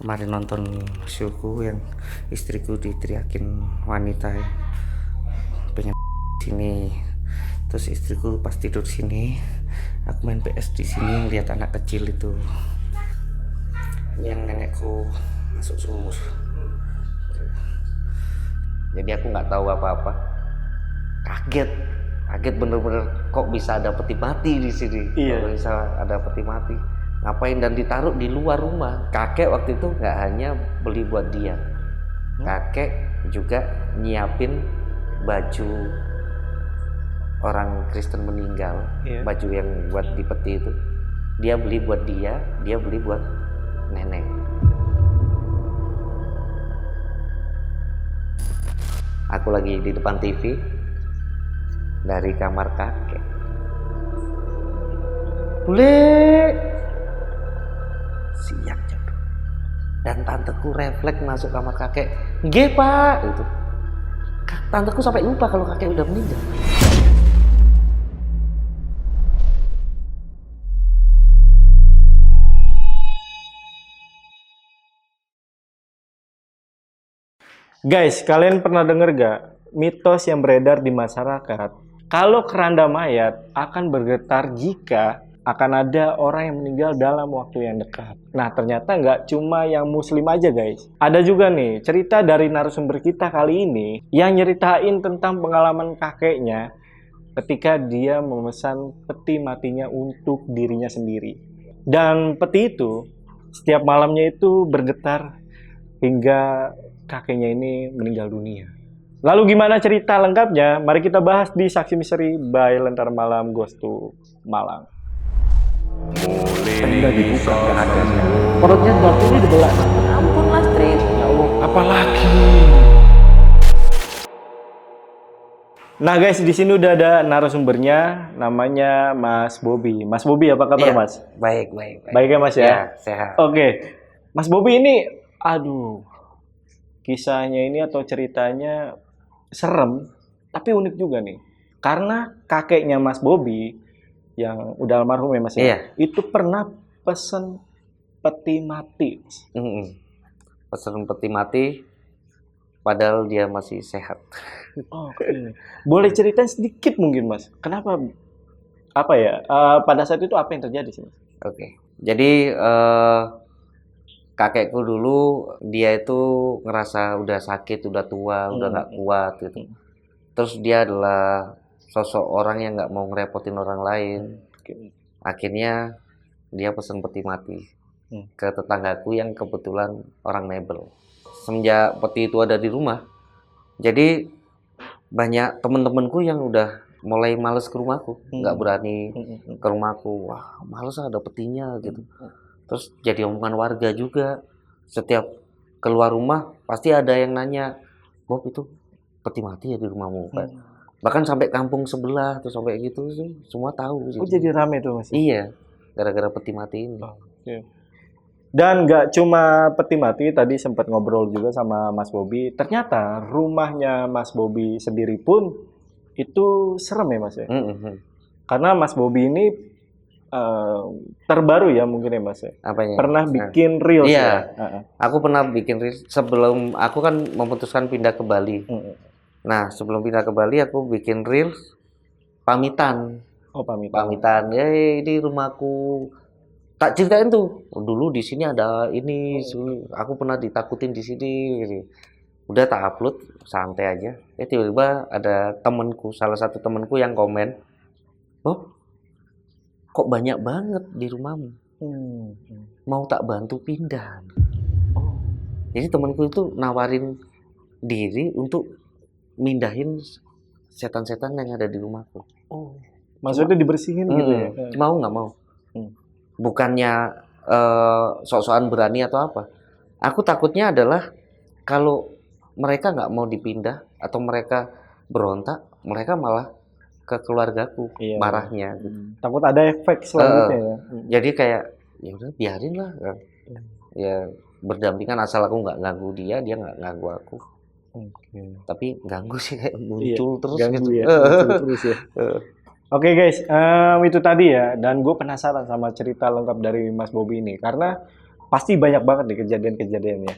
Kemarin nonton showku yang istriku diteriakin wanita yang pengen sini, terus istriku pas tidur sini, aku main PS di sini lihat anak kecil itu yang nenekku masuk sumur. Jadi aku nggak tahu apa-apa, kaget bener-bener, kok bisa ada peti mati di sini. Iya. Kok bisa ada peti mati, ngapain, dan ditaruh di luar rumah. Kakek waktu itu nggak hanya beli buat dia, kakek juga nyiapin baju orang Kristen meninggal. Iya. Baju yang buat di peti itu dia beli buat dia beli buat nenek. Aku lagi di depan TV dari kamar kakek, Bule, siap jam. Dan tanteku refleks masuk kamar kakek. Nggih pak, itu. Tanteku sampai lupa kalau kakek udah meninggal. Guys, kalian pernah dengar gak mitos yang beredar di masyarakat? Kalau keranda mayat akan bergetar jika akan ada orang yang meninggal dalam waktu yang dekat. Nah, ternyata nggak cuma yang muslim aja guys. Ada juga nih cerita dari narasumber kita kali ini yang nyeritain tentang pengalaman kakeknya ketika dia memesan peti matinya untuk dirinya sendiri. Dan peti itu setiap malamnya itu bergetar hingga kakeknya ini meninggal dunia. Lalu gimana cerita lengkapnya? Mari kita bahas di Saksi Misteri by Lentera Malam Ghost to Malang. Udah dibuka, nggak ada. Perutnya waktu ini dibelah. Ampun Mas Tris. Ya Allah. Apalagi Nah guys, di sini udah ada narasumbernya, namanya Mas Bobi. Mas Bobi, apa kabar Iya, Mas? baik. Baik ya Mas ya? Ya, sehat. Oke, Mas Bobi ini, aduh, kisahnya ini atau ceritanya serem, tapi unik juga nih. Karena kakeknya Mas Bobi, yang udah almarhum ya Mas ya, Iya. itu pernah pesen peti mati. Pesen peti mati, padahal dia masih sehat. Oke. Boleh ceritain sedikit mungkin Mas, kenapa, apa ya, pada saat itu apa yang terjadi sih Mas? Oke. Jadi kakekku dulu dia itu ngerasa udah sakit, udah tua, udah nggak kuat gitu. Terus dia adalah sosok orang yang nggak mau ngerepotin orang lain. Akhirnya dia pesen peti mati ke tetanggaku yang kebetulan orang mebel. Semenjak peti itu ada di rumah, jadi banyak temen-temenku yang udah mulai males ke rumahku, nggak berani ke rumahku. Wah, males ada petinya gitu. Terus jadi omongan warga juga. Setiap keluar rumah pasti ada yang nanya, Bob itu peti mati ya di rumahmu? Bahkan sampai kampung sebelah tuh sampai gitu sih, semua tahu. Oh jadi rame tuh Mas? Iya, gara-gara peti mati ini. Oke. Dan nggak cuma peti mati, tadi sempat ngobrol juga sama Mas Bobi. Ternyata rumahnya Mas Bobi sendiri pun itu serem ya Mas ya? Karena Mas Bobi ini terbaru ya mungkin ya Mas ya? Apanya? Pernah bikin reels Iya. ya? Aku pernah bikin reels sebelum aku kan memutuskan pindah ke Bali. Nah, sebelum pindah ke Bali aku bikin reels pamitan. Oh pamitan. Pamitan. Ya ini rumahku. Tak ceritain tuh. Oh, dulu di sini ada ini, aku pernah ditakutin di sini. Udah tak upload, santai aja. Tiba-tiba ada temenku, salah satu temenku yang komen, Bob, kok banyak banget di rumahmu? Mau tak bantu pindah? Jadi temanku itu nawarin diri untuk mindahin setan-setan yang ada di rumahku. Maksudnya dibersihin gitu ya? Mau nggak mau? Bukannya sok-sokan berani atau apa. Aku takutnya adalah kalau mereka nggak mau dipindah atau mereka berontak, mereka malah ke keluargaku marahnya. Takut ada efek selanjutnya ya? Jadi kayak ya udah biarin lah. Ya berdampingan asal aku nggak ganggu dia nggak ganggu aku. Tapi ganggu sih kayak muncul terus ganggu gitu. Ya, muncul terus ya. Oke guys, itu tadi ya. Dan gue penasaran sama cerita lengkap dari Mas Bobi ini. Karena pasti banyak banget nih kejadian-kejadiannya.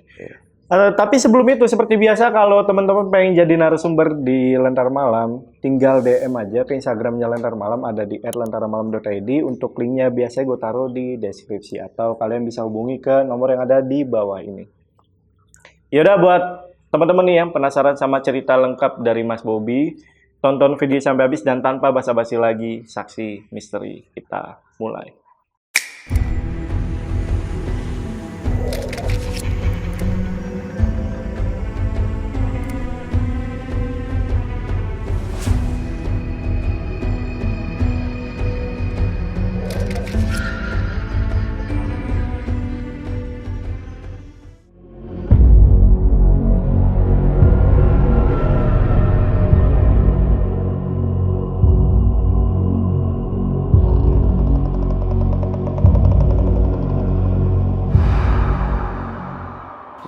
Tapi sebelum itu, seperti biasa, kalau teman-teman pengen jadi narasumber di Lentar Malam, tinggal DM aja ke Instagramnya Lentar Malam, ada di @lentarmalam.id. Untuk linknya biasanya gue taruh di deskripsi, atau kalian bisa hubungi ke nomor yang ada di bawah ini. Yaudah, buat teman-teman nih yang penasaran sama cerita lengkap dari Mas Bobby, tonton video sampai habis, dan tanpa basa-basi lagi, saksi misteri kita mulai.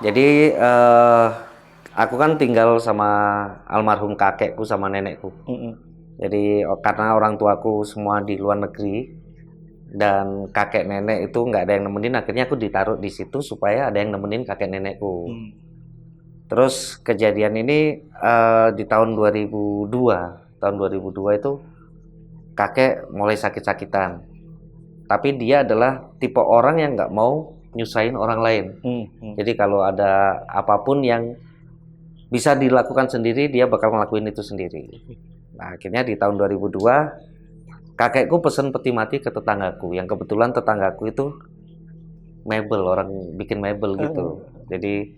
Jadi aku kan tinggal sama almarhum kakekku sama nenekku. Jadi karena orang tuaku semua di luar negeri dan kakek nenek itu nggak ada yang nemenin, akhirnya aku ditaruh di situ supaya ada yang nemenin kakek nenekku. Terus kejadian ini di tahun 2002. Tahun 2002 itu kakek mulai sakit-sakitan. Tapi dia adalah tipe orang yang nggak mau nyusahin orang lain. Jadi kalau ada apapun yang bisa dilakukan sendiri, dia bakal ngelakuin itu sendiri. Nah, akhirnya di tahun 2002 kakekku pesen peti mati ke tetanggaku, yang kebetulan tetanggaku itu mebel, orang bikin mebel gitu. Jadi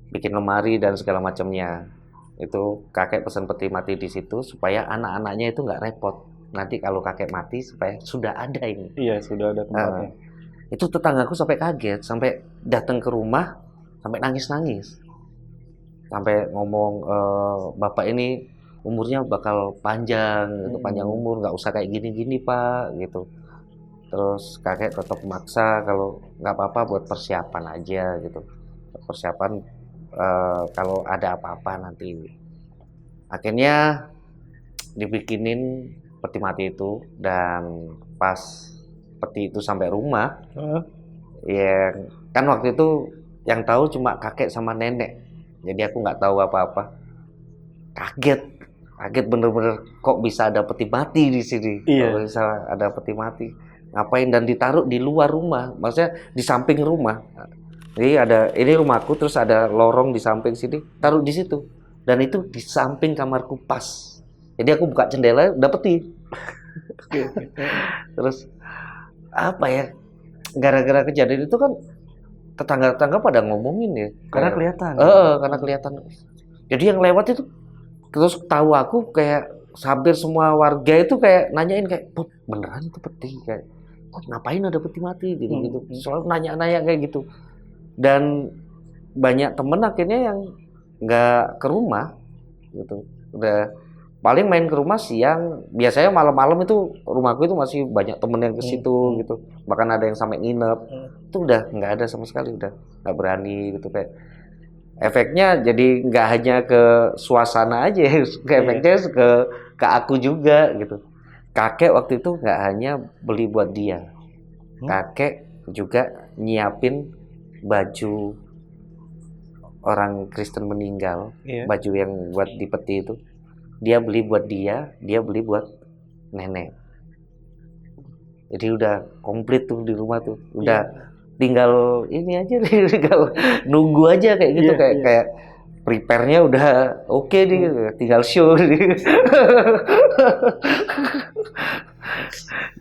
bikin lemari dan segala macamnya. Itu kakek pesen peti mati di situ supaya anak-anaknya itu nggak repot. Nanti kalau kakek mati supaya sudah ada ini. Iya, sudah ada tempatnya. Itu tetanggaku sampai kaget, sampai datang ke rumah, sampai nangis-nangis, sampai ngomong, bapak ini umurnya bakal panjang, gitu, panjang umur, nggak usah kayak gini-gini pak, gitu. Terus kakek tetap maksa kalau nggak apa-apa buat persiapan aja, gitu, persiapan kalau ada apa-apa nanti. Akhirnya dibikinin peti mati itu, dan pas peti itu sampai rumah, ya kan waktu itu yang tahu cuma kakek sama nenek, jadi aku nggak tahu apa-apa. Kaget bener-bener, kok bisa ada peti mati di sini? Kok bisa ada peti mati? Ngapain? Dan ditaruh di luar rumah, maksudnya di samping rumah. Jadi ini rumahku, terus ada lorong di samping sini, taruh di situ, dan itu di samping kamarku pas. Jadi aku buka jendela, udah peti. Terus apa ya, gara-gara kejadian itu kan tetangga-tetangga pada ngomongin ya, karena kelihatan. Karena kelihatan. Jadi yang lewat itu terus tahu aku, kayak hampir semua warga itu kayak nanyain kayak, "Put, beneran itu peti?" Kayak, "Kok ngapain ada peti mati?" gitu-gitu. Selalu nanya-nanya kayak gitu. Dan banyak temen akhirnya yang nggak ke rumah gitu. Udah paling main ke rumah siang, biasanya malam-malam itu rumahku itu masih banyak temen yang ke situ gitu, bahkan ada yang sampai nginep. Itu udah nggak ada sama sekali, udah nggak berani gitu. Kayak efeknya jadi nggak hanya ke suasana aja, efeknya ke aku juga gitu. Kakek waktu itu nggak hanya beli buat dia, kakek juga nyiapin baju orang Kristen meninggal, baju yang buat di peti itu. Dia beli buat dia beli buat nenek. Jadi udah komplit tuh di rumah tuh. Udah tinggal ini aja, tinggal nunggu aja kayak gitu, kayak prepare-nya udah oke nih, tinggal show.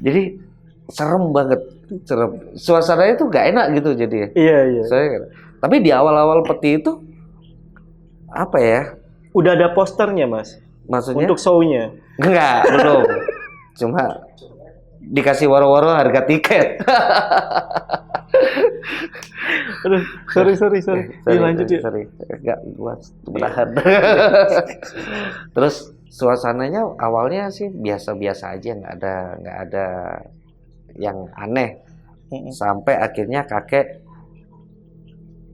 Jadi serem banget, suasananya tuh gak enak gitu jadi. Iya. Tapi di awal-awal peti itu apa ya? Udah ada posternya, Mas? Maksudnya? Untuk show-nya? Enggak, belum. Cuma dikasih waro-waro harga tiket. Aduh, sorry. Lanjut ya. Sorry. Enggak buat menahan. Terus suasananya awalnya sih biasa-biasa aja, nggak ada yang aneh. Sampai akhirnya kakek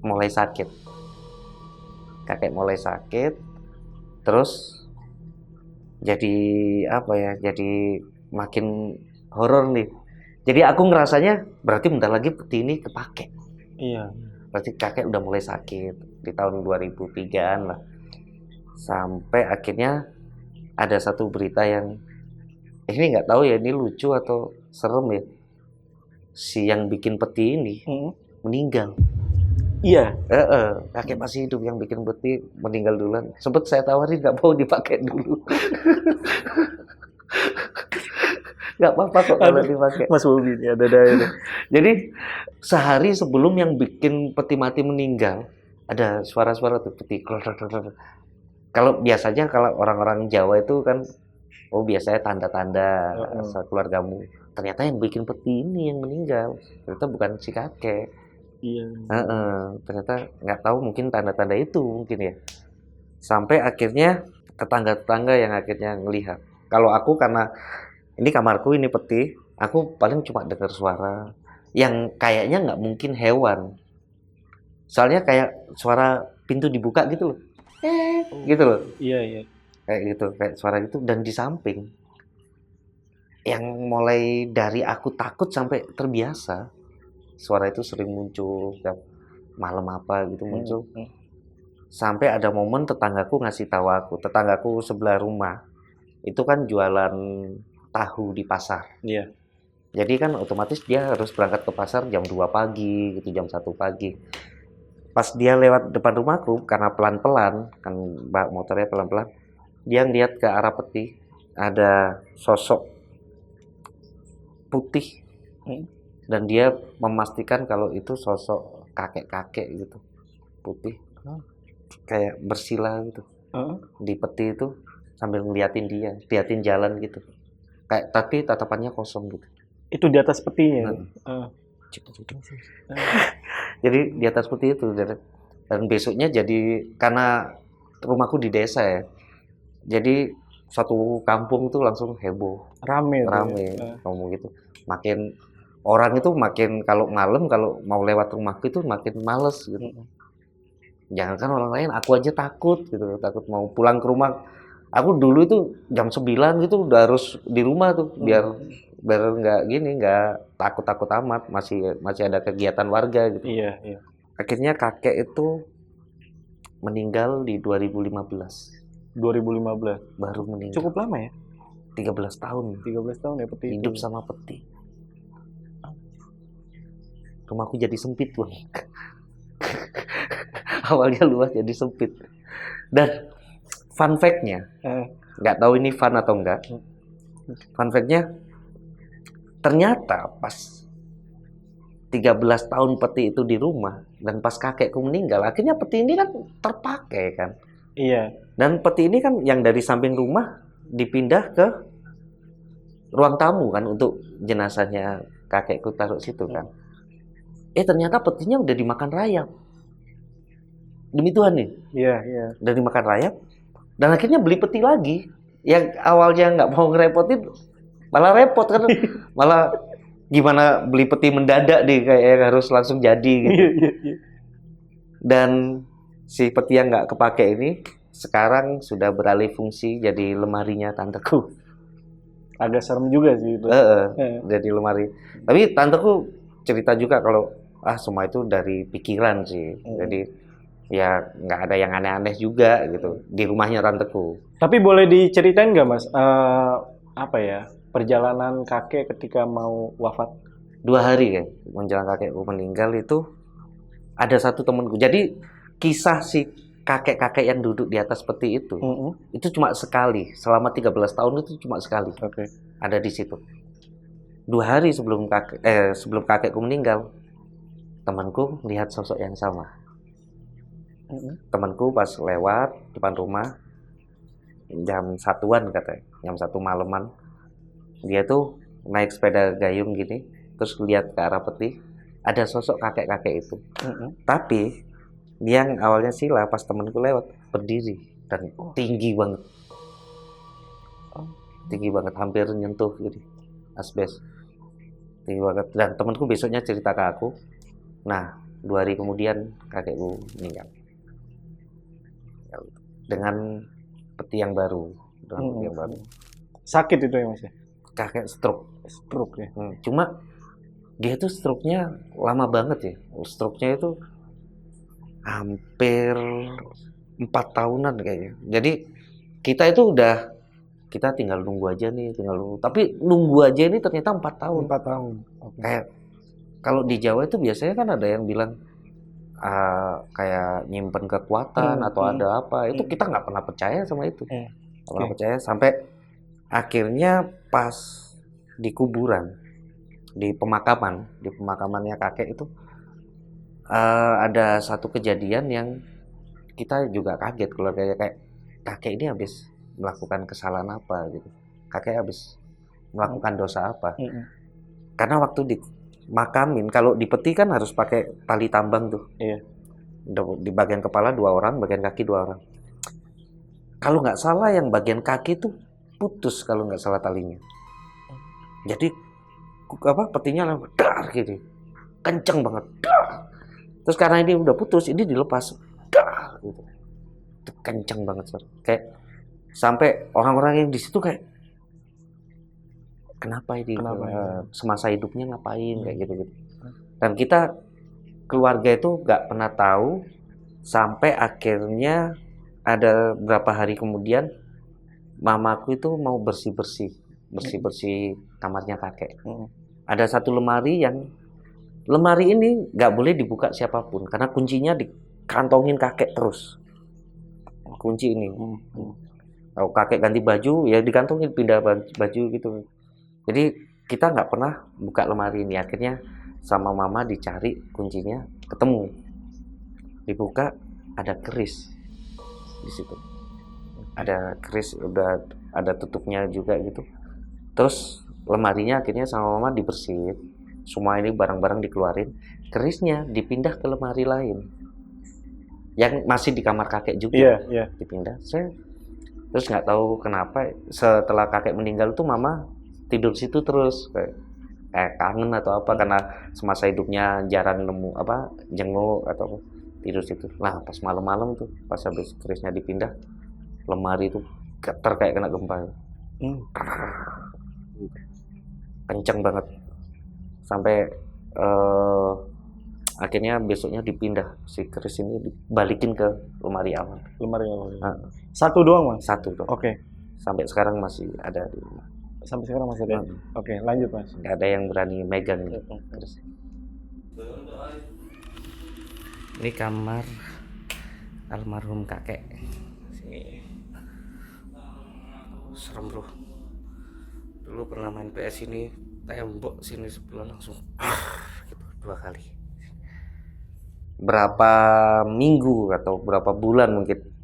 mulai sakit. Terus jadi apa ya? Jadi makin horor nih. Jadi aku ngerasanya berarti bentar lagi peti ini kepake. Iya. Berarti kakek udah mulai sakit di tahun 2003-an lah. Sampai akhirnya ada satu berita yang ini nggak tahu ya ini lucu atau serem ya. Si yang bikin peti ini meninggal. Iya. Kakek masih hidup, yang bikin peti meninggal duluan. Sempet saya tawarin nggak mau dipakai dulu. Nggak apa-apa kok kalau dipakai. Mas Bobi ini ada. Jadi sehari sebelum yang bikin peti mati meninggal, ada suara-suara tuh peti. Kalau biasanya kalau orang-orang Jawa itu kan, oh biasanya tanda-tanda asal keluargamu. Ternyata yang bikin peti ini yang meninggal. Ternyata bukan si kakek. Iya. Ternyata nggak tahu, mungkin tanda-tanda itu mungkin ya. Sampai akhirnya tetangga-tetangga yang akhirnya ngelihat. Kalau aku karena ini kamarku, ini peti, aku paling cuma dengar suara yang kayaknya nggak mungkin hewan. Soalnya kayak suara pintu dibuka gitu loh. Gitu loh. Iya. Kayak gitu, kayak suara gitu. Dan di samping, yang mulai dari aku takut sampai terbiasa, suara itu sering muncul tiap malam apa gitu muncul. Sampai ada momen tetanggaku ngasih tahu aku, tetanggaku sebelah rumah, itu kan jualan tahu di pasar. Iya. Jadi kan otomatis dia harus berangkat ke pasar jam 2 pagi gitu, jam 1 pagi. Pas dia lewat depan rumahku, karena pelan-pelan, kan motornya pelan-pelan, dia ngeliat ke arah peti, ada sosok putih. Dan dia memastikan kalau itu sosok kakek-kakek gitu, putih. Kayak bersila gitu. Di peti itu sambil ngeliatin dia, liatin jalan gitu. Kayak tapi tatapannya kosong gitu. Itu di atas petinya. Jadi di atas peti itu, dan besoknya jadi, karena rumahku di desa ya, jadi satu kampung tuh langsung heboh, Rame ngomong gitu. Makin orang itu makin, kalau malam kalau mau lewat rumahku itu makin males gitu. Jangankan orang lain, aku aja takut gitu, takut mau pulang ke rumah. Aku dulu itu jam 9 gitu udah harus di rumah tuh, biar nggak gini, nggak takut amat, masih ada kegiatan warga gitu. Iya. Akhirnya kakek itu meninggal di 2015. 2015 Baru meninggal. cukup lama ya. 13 tahun 13 tahun ya peti hidup itu. sama peti. Rumahku jadi sempit bang. Awalnya luas jadi sempit. Dan fun fact-nya, nggak tahu ini fun atau enggak. Fun fact-nya, ternyata pas 13 tahun peti itu di rumah, dan pas kakekku meninggal, akhirnya peti ini kan terpakai kan. Iya. Dan peti ini kan yang dari samping rumah dipindah ke ruang tamu kan, untuk jenazahnya kakekku taruh situ kan. Ternyata petinya udah dimakan rayap. Demi Tuhan nih. Iya. Udah dimakan rayap. Dan akhirnya beli peti lagi. Yang awalnya nggak mau ngerepotin, malah repot kan. Malah gimana beli peti mendadak deh, kayak harus langsung jadi gitu. Iya. Dan si peti yang nggak kepake ini sekarang sudah beralih fungsi jadi lemarinya tanteku. Agak serem juga sih itu. Jadi lemari. Tapi tanteku cerita juga kalau semua itu dari pikiran sih. Jadi ya nggak ada yang aneh-aneh juga gitu di rumahnya tanteku. Tapi boleh diceritain nggak mas, apa ya, perjalanan kakek ketika mau wafat? 2 hari kan menjelang kakekku meninggal itu ada satu temanku. Jadi kisah si kakek-kakek yang duduk di atas peti itu cuma sekali, selama 13 tahun itu cuma sekali. Ada di situ. 2 hari sebelum kakekku meninggal, temanku lihat sosok yang sama. Temanku pas lewat depan rumah jam 1-an katanya, jam 1 malaman, dia tuh naik sepeda gayung gini, terus lihat ke arah peti, ada sosok kakek-kakek itu. Tapi dia yang awalnya sila, pas temanku lewat berdiri dan tinggi banget, hampir nyentuh gitu asbes, tinggi banget. Dan temanku besoknya cerita ke aku, nah 2 hari kemudian kakekku meninggal dengan peti yang baru. Sakit itu ya mas ya? Kakek stroke ya. Cuma dia tuh stroke-nya lama banget ya. Stroke-nya itu hampir 4 tahunan kayaknya. Jadi kita itu kita tinggal nunggu aja nih, tinggal nunggu. Tapi nunggu aja ini ternyata 4 tahun. 4 tahun. Okay. Kayak kalau di Jawa itu biasanya kan ada yang bilang kayak nyimpen kekuatan atau ada apa. Itu kita nggak pernah percaya sama itu. Nggak pernah percaya sampai akhirnya pas di kuburan, di pemakamannya kakek itu ada satu kejadian yang kita juga kaget kalau kayak kakek ini habis melakukan kesalahan apa gitu. Kakek habis melakukan dosa apa. Karena waktu dimakamin, kalau di peti kan harus pakai tali tambang tuh. Iya. Di bagian kepala 2 orang, bagian kaki 2 orang. Kalau nggak salah yang bagian kaki tuh putus kalau nggak salah talinya. Jadi petinya langsung dar gitu. Kenceng banget. Dar. Terus karena ini udah putus, ini dilepas. Dar gitu. Itu kenceng banget, Sir. Kayak sampai orang-orang yang di situ kayak kenapa ini? Semasa hidupnya ngapain kayak gitu-gitu. Dan kita keluarga itu nggak pernah tahu sampai akhirnya ada berapa hari kemudian mamaku itu mau bersih-bersih kamarnya kakek. Ada satu lemari ini nggak boleh dibuka siapapun karena kuncinya dikantongin kakek terus. Kunci ini. Kalau kakek ganti baju ya dikantongin, pindah baju gitu. Jadi kita nggak pernah buka lemari ini. Akhirnya sama mama dicari kuncinya, ketemu. Dibuka ada keris di situ. Ada keris, udah ada tutupnya juga gitu. Terus lemarinya akhirnya sama mama dibersihin. Semua ini barang-barang dikeluarin. Kerisnya dipindah ke lemari lain. Yang masih di kamar kakek juga. Iya. Dipindah. Terus nggak tahu kenapa setelah kakek meninggal tuh mama tidur situ terus kayak kangen atau apa karena semasa hidupnya jarang nemu jenguk atau tidur situ. Nah pas malam-malam tuh pas habis kerisnya dipindah, lemari itu getar kayak kena gempa. Kenceng banget sampai akhirnya besoknya dipindah si keris ini dibalikin ke lemari awal. Satu doang, Mas? Satu doang. Oke. Sampai sekarang masih ada di rumah. Sampai sekarang masih ada. Oke, lanjut, Mas. Nggak ada yang berani megang keris. Ini kamar almarhum kakek. Sini. Serem, bro. Dulu pernah main PS ini, tembok sini sebelah langsung gitu 2 kali. Berapa minggu atau berapa bulan mungkin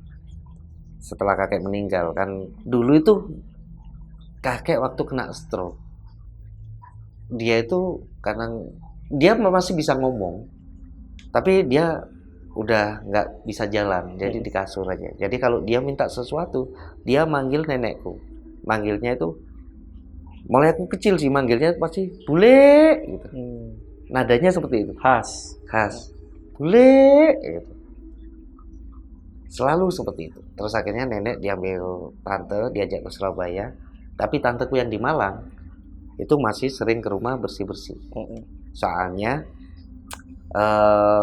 setelah kakek meninggal kan, dulu itu kakek waktu kena stroke, dia itu karena dia masih bisa ngomong tapi dia udah nggak bisa jalan, jadi di kasur aja. Jadi kalau dia minta sesuatu dia manggil nenekku, manggilnya itu mulai aku kecil sih manggilnya pasti bule gitu. Nadanya seperti itu, khas bule gitu. Selalu seperti itu. Terus akhirnya nenek diambil tante, diajak ke Surabaya. Tapi tanteku yang di Malang itu masih sering ke rumah bersih-bersih. Soalnya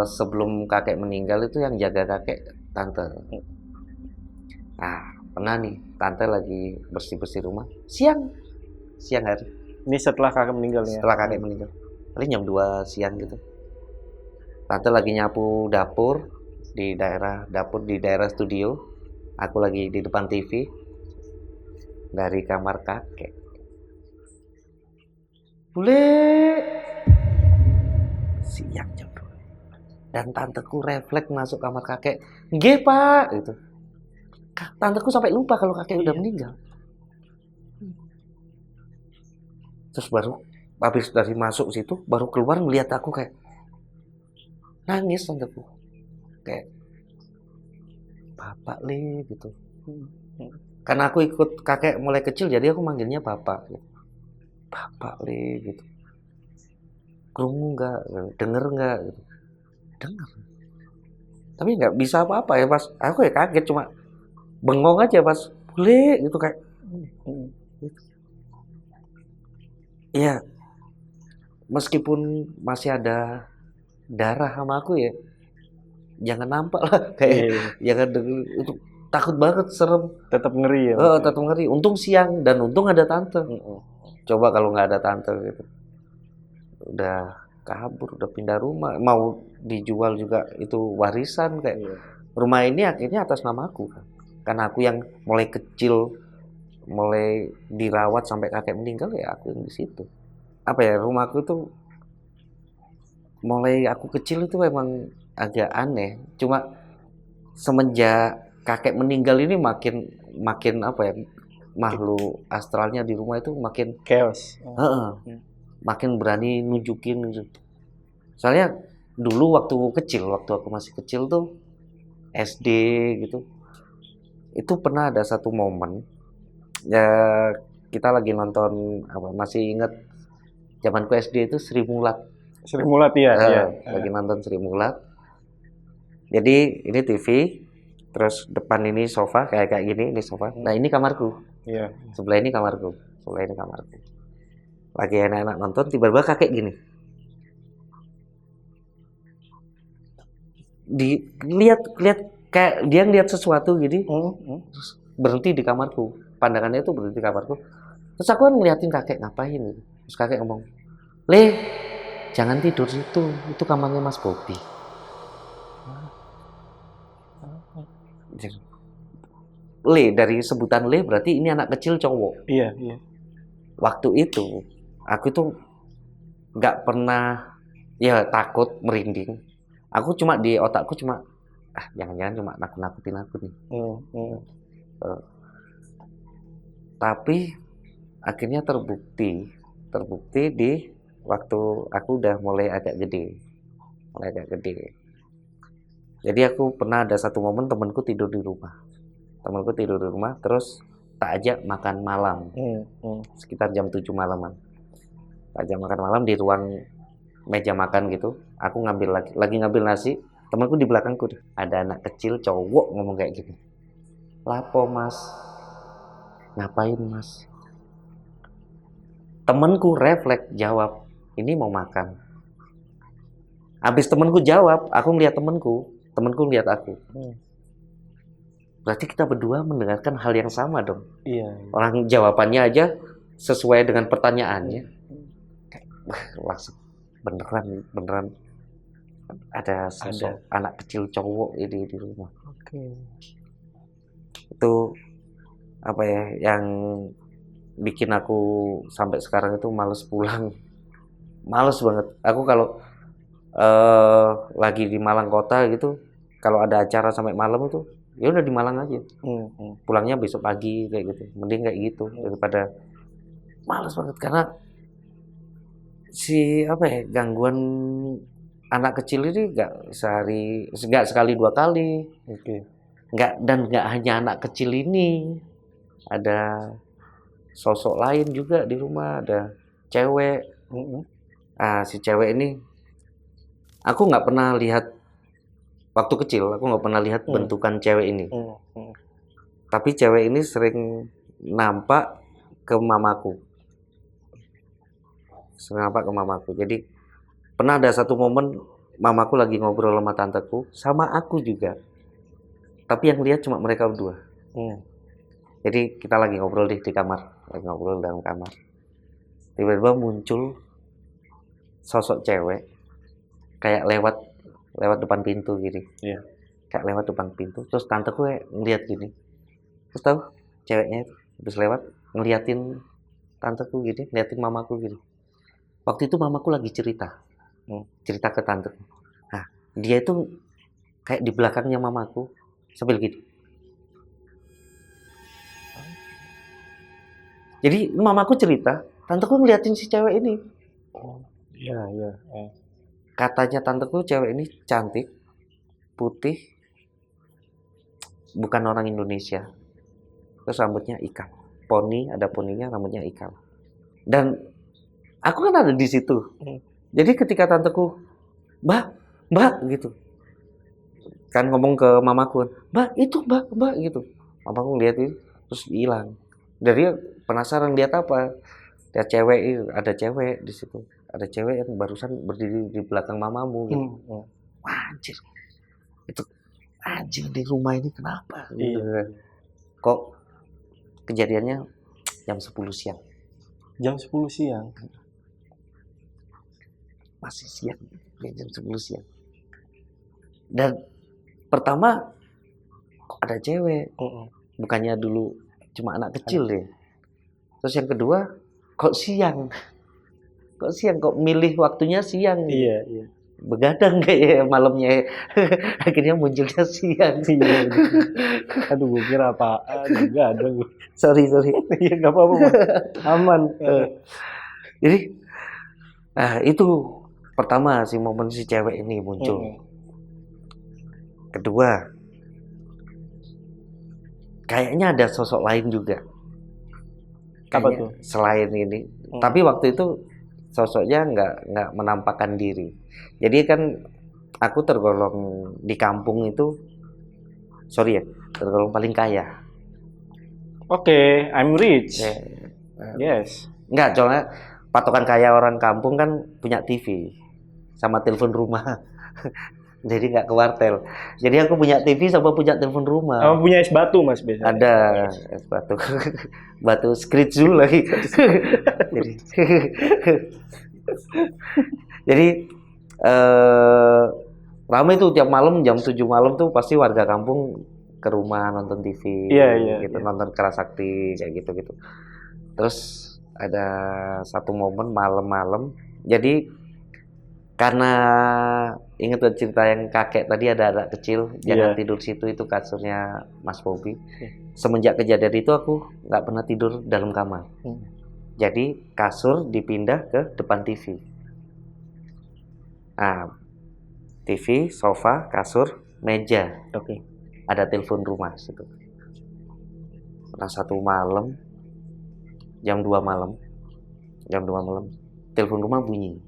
sebelum kakek meninggal itu yang jaga kakek tante. Nah, pernah nih tante lagi bersih-bersih rumah siang hari. Ini setelah kakek meninggal ya? Setelah kakek meninggal. Paling jam 2 siang gitu. Tante lagi nyapu dapur di daerah studio. Aku lagi di depan TV. Dari kamar kakek, bule, siang jam 2. Dan tanteku refleks masuk kamar kakek. Nggih, Pak, gitu. Tanteku sampai lupa kalau kakek udah meninggal. Terus baru habis dari masuk situ, baru keluar melihat aku kayak nangis tanteku. Kayak bapak le gitu. Karena aku ikut kakek mulai kecil, jadi aku manggilnya bapak. Bapak le gitu. Krungu nggak? Denger nggak? Gitu. Dengar. Tapi nggak bisa apa-apa ya pas. Aku ya kaget, cuma bengong aja pas. Bule gitu kayak. Iya. meskipun masih ada darah sama aku ya, jangan nampak lah kayak jangan itu takut banget, serem. Tetap ngeri ya. Tetap ngeri. Untung siang dan untung ada tante. Coba kalau nggak ada tante gitu, udah kabur, udah pindah rumah, mau dijual juga itu warisan kayak. Rumah ini akhirnya atas nama aku kan. Karena aku yang mulai kecil, mulai dirawat sampai kakek meninggal ya aku yang di situ. Apa ya, rumahku tuh mulai aku kecil itu memang agak aneh. Cuma semenjak kakek meninggal ini makin apa ya, makhluk astralnya di rumah itu makin chaos. Makin berani nunjukin gitu. Soalnya dulu waktu aku masih kecil tuh SD gitu, itu pernah ada satu momen ya, kita lagi nonton apa, masih ingat zamanku SD itu Sri Mulat. Sri Mulat ya. Lagi nonton Sri Mulat. Jadi ini TV, terus depan ini sofa kayak gini, ini sofa. Nah ini kamarku. Iya. Sebelah ini kamarku. Lagi enak-enak nonton, tiba-tiba kakek gini. Lihat kayak dia ngeliat sesuatu gitu. Terus berhenti di kamarku. Pandangannya itu berhenti di kamarku. Terus aku kan ngeliatin kakek ngapain gitu. Terus kakek ngomong, "Le, jangan tidur situ. Itu kamarnya Mas Bobi." Le, dari sebutan Le berarti ini anak kecil cowok. Iya. Waktu itu aku tuh nggak pernah ya takut, merinding. Aku cuma di otakku cuma jangan-jangan cuma nakut-nakutin aku nih. Tapi akhirnya terbukti di waktu aku udah mulai agak gede. Jadi aku pernah ada satu momen temanku tidur di rumah, terus tak ajak makan malam. Sekitar jam 7 malaman. Tak ajak makan malam di ruang meja makan gitu. Aku lagi ngambil nasi, temanku di belakangku ada anak kecil cowok ngomong kayak gini, "Lapo Mas? Ngapain Mas?" Temanku refleks jawab, "Ini mau makan." Habis temanku jawab, aku ngeliat temanku ngeliat aku. Berarti kita berdua mendengarkan hal yang sama dong. Iya. Orang jawabannya aja sesuai dengan pertanyaannya. Langsung beneran ada sosok anak kecil cowok ini di rumah. Itu apa ya yang bikin aku sampai sekarang itu males pulang. Males banget. Aku kalau lagi di Malang kota gitu, kalau ada acara sampai malam itu ya udah di Malang aja. Pulangnya besok pagi kayak gitu. Mending kayak gitu daripada males banget, karena gangguan anak kecil ini nggak sekali dua kali. Nggak hanya anak kecil ini, ada sosok lain juga di rumah, ada cewek. Si cewek ini aku nggak pernah lihat waktu kecil, bentukan cewek ini. Tapi cewek ini sering nampak ke mamaku. Jadi pernah ada satu momen mamaku lagi ngobrol sama tanteku, sama aku juga. Tapi yang lihat cuma mereka berdua. Jadi kita lagi ngobrol di kamar, dalam kamar. Tiba-tiba muncul sosok cewek kayak lewat depan pintu gini. Kayak lewat depan pintu, terus tanteku ngeliat gini. Terus tahu ceweknya itu habis lewat ngeliatin tanteku gini, ngeliatin mamaku gini. Waktu itu mamaku lagi cerita ke tanteku. Nah, dia itu kayak di belakangnya mamaku sambil gini. Jadi mamaku cerita, tanteku ngeliatin si cewek ini. Katanya tanteku cewek ini cantik, putih, bukan orang Indonesia. Terus rambutnya ikal, ada poninya, rambutnya ikal. Dan aku kan ada di situ. Jadi ketika tanteku, mbak gitu, kan ngomong ke mamaku, mbak gitu. Mamaku ngeliat itu terus hilang. Dari penasaran lihat apa? Ada cewek di situ. ada cewek yang barusan berdiri di belakang mamamu gitu. Wah, anjir. Itu anjing di rumah ini kenapa? Gitu. Kok kejadiannya jam 10 siang. Jam 10 siang. Masih siang, jam 10 siang. Dan pertama kok ada cewek. Bukannya dulu cuma anak kecil deh. Terus yang kedua, kok siang? Kok milih waktunya siang? Iya. Begadang kayak malamnya. Akhirnya munculnya siang. Iya. Aduh, gue kira apaan? Begadang. Sorry. Iya, nggak apa-apa, Mas. Aman. Jadi, itu pertama si momen si cewek ini muncul. Kedua, kayaknya ada sosok lain juga. Apa tuh? Selain ini. Tapi waktu itu sosoknya nggak menampakkan diri. Jadi kan aku tergolong di kampung itu, tergolong paling kaya. Oke, I'm rich. Yes. Enggak, soalnya patokan kaya orang kampung kan punya TV sama telepon rumah. Jadi nggak ke wartel. Jadi aku punya TV sama punya telepon rumah. Kamu punya es batu, Mas, biasanya? Ada es batu. Batu screech dulu lagi. Jadi ramai tuh tiap malam jam 7 malam tuh pasti warga kampung ke rumah nonton TV. Gitu, nonton Kerasakti kayak gitu. Terus ada satu momen malam-malam. Jadi karena ingat cerita yang kakek tadi, ada anak kecil jangan tidur situ, itu kasurnya Mas Bobi. Semenjak kejadian itu aku nggak pernah tidur dalam kamar. Jadi kasur dipindah ke depan TV. Nah, TV, sofa, kasur, meja. Ada telepon rumah situ. Nah, satu malam jam 2 malam telepon rumah bunyi.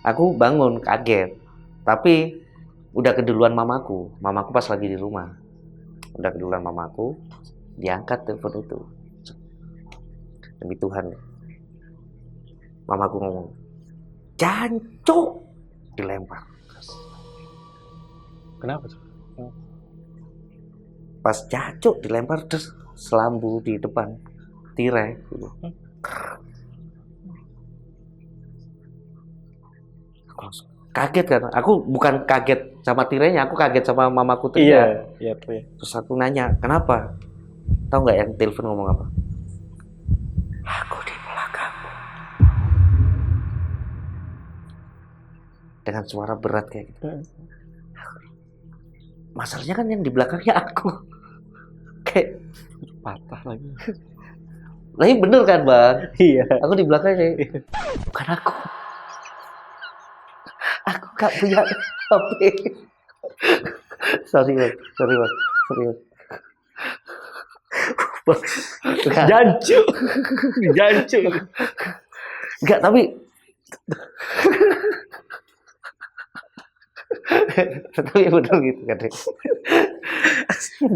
Aku bangun kaget, tapi udah keduluan mamaku pas lagi di rumah. Diangkat telepon itu. Demi Tuhan, mamaku ngomong, "Jancuk!" Dilempar. Kenapa tuh? Pas jancuk dilempar, terus selambu di depan tirai. Kaget kan? Aku bukan kaget sama tirainya, aku kaget sama mamaku teriak. Iya. Terus aku nanya, "Kenapa?" Tahu nggak yang telepon ngomong apa? "Aku di belakangmu." Dengan suara berat kayak gitu. Masalahnya kan yang di belakangnya aku. Kayak patah lagi. Lagi bener kan, Bang? Iya. Aku di belakangnya. Bukan aku. Aku gak punya HP. Sorry bang. Jancuk. Enggak, tapi betul gitu kan.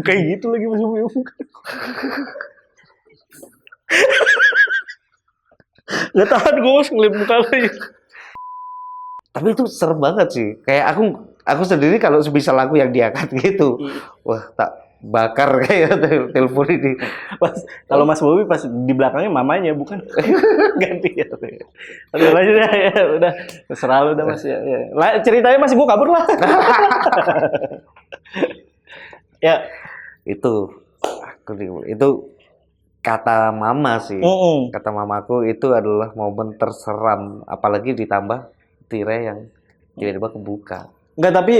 Kayak gitu lagi Mas Bobi. Gak tahan gue Mas ngeliat muka lagi. Tapi itu serem banget sih. Kayak aku sendiri kalau sebisa aku yang diangkat gitu. Wah, tak bakar kayak telepon ini. Kalau Mas Bobi pas di belakangnya mamanya bukan. Ganti ya. Oke, lanjut ya. Udah terserah lu udah Mas ya. Ceritanya Mas gue kabur lah. Ya, itu kata mama sih. Kata mamaku itu adalah momen terseram, apalagi ditambah tirai yang tiba-tiba kebuka. Enggak, tapi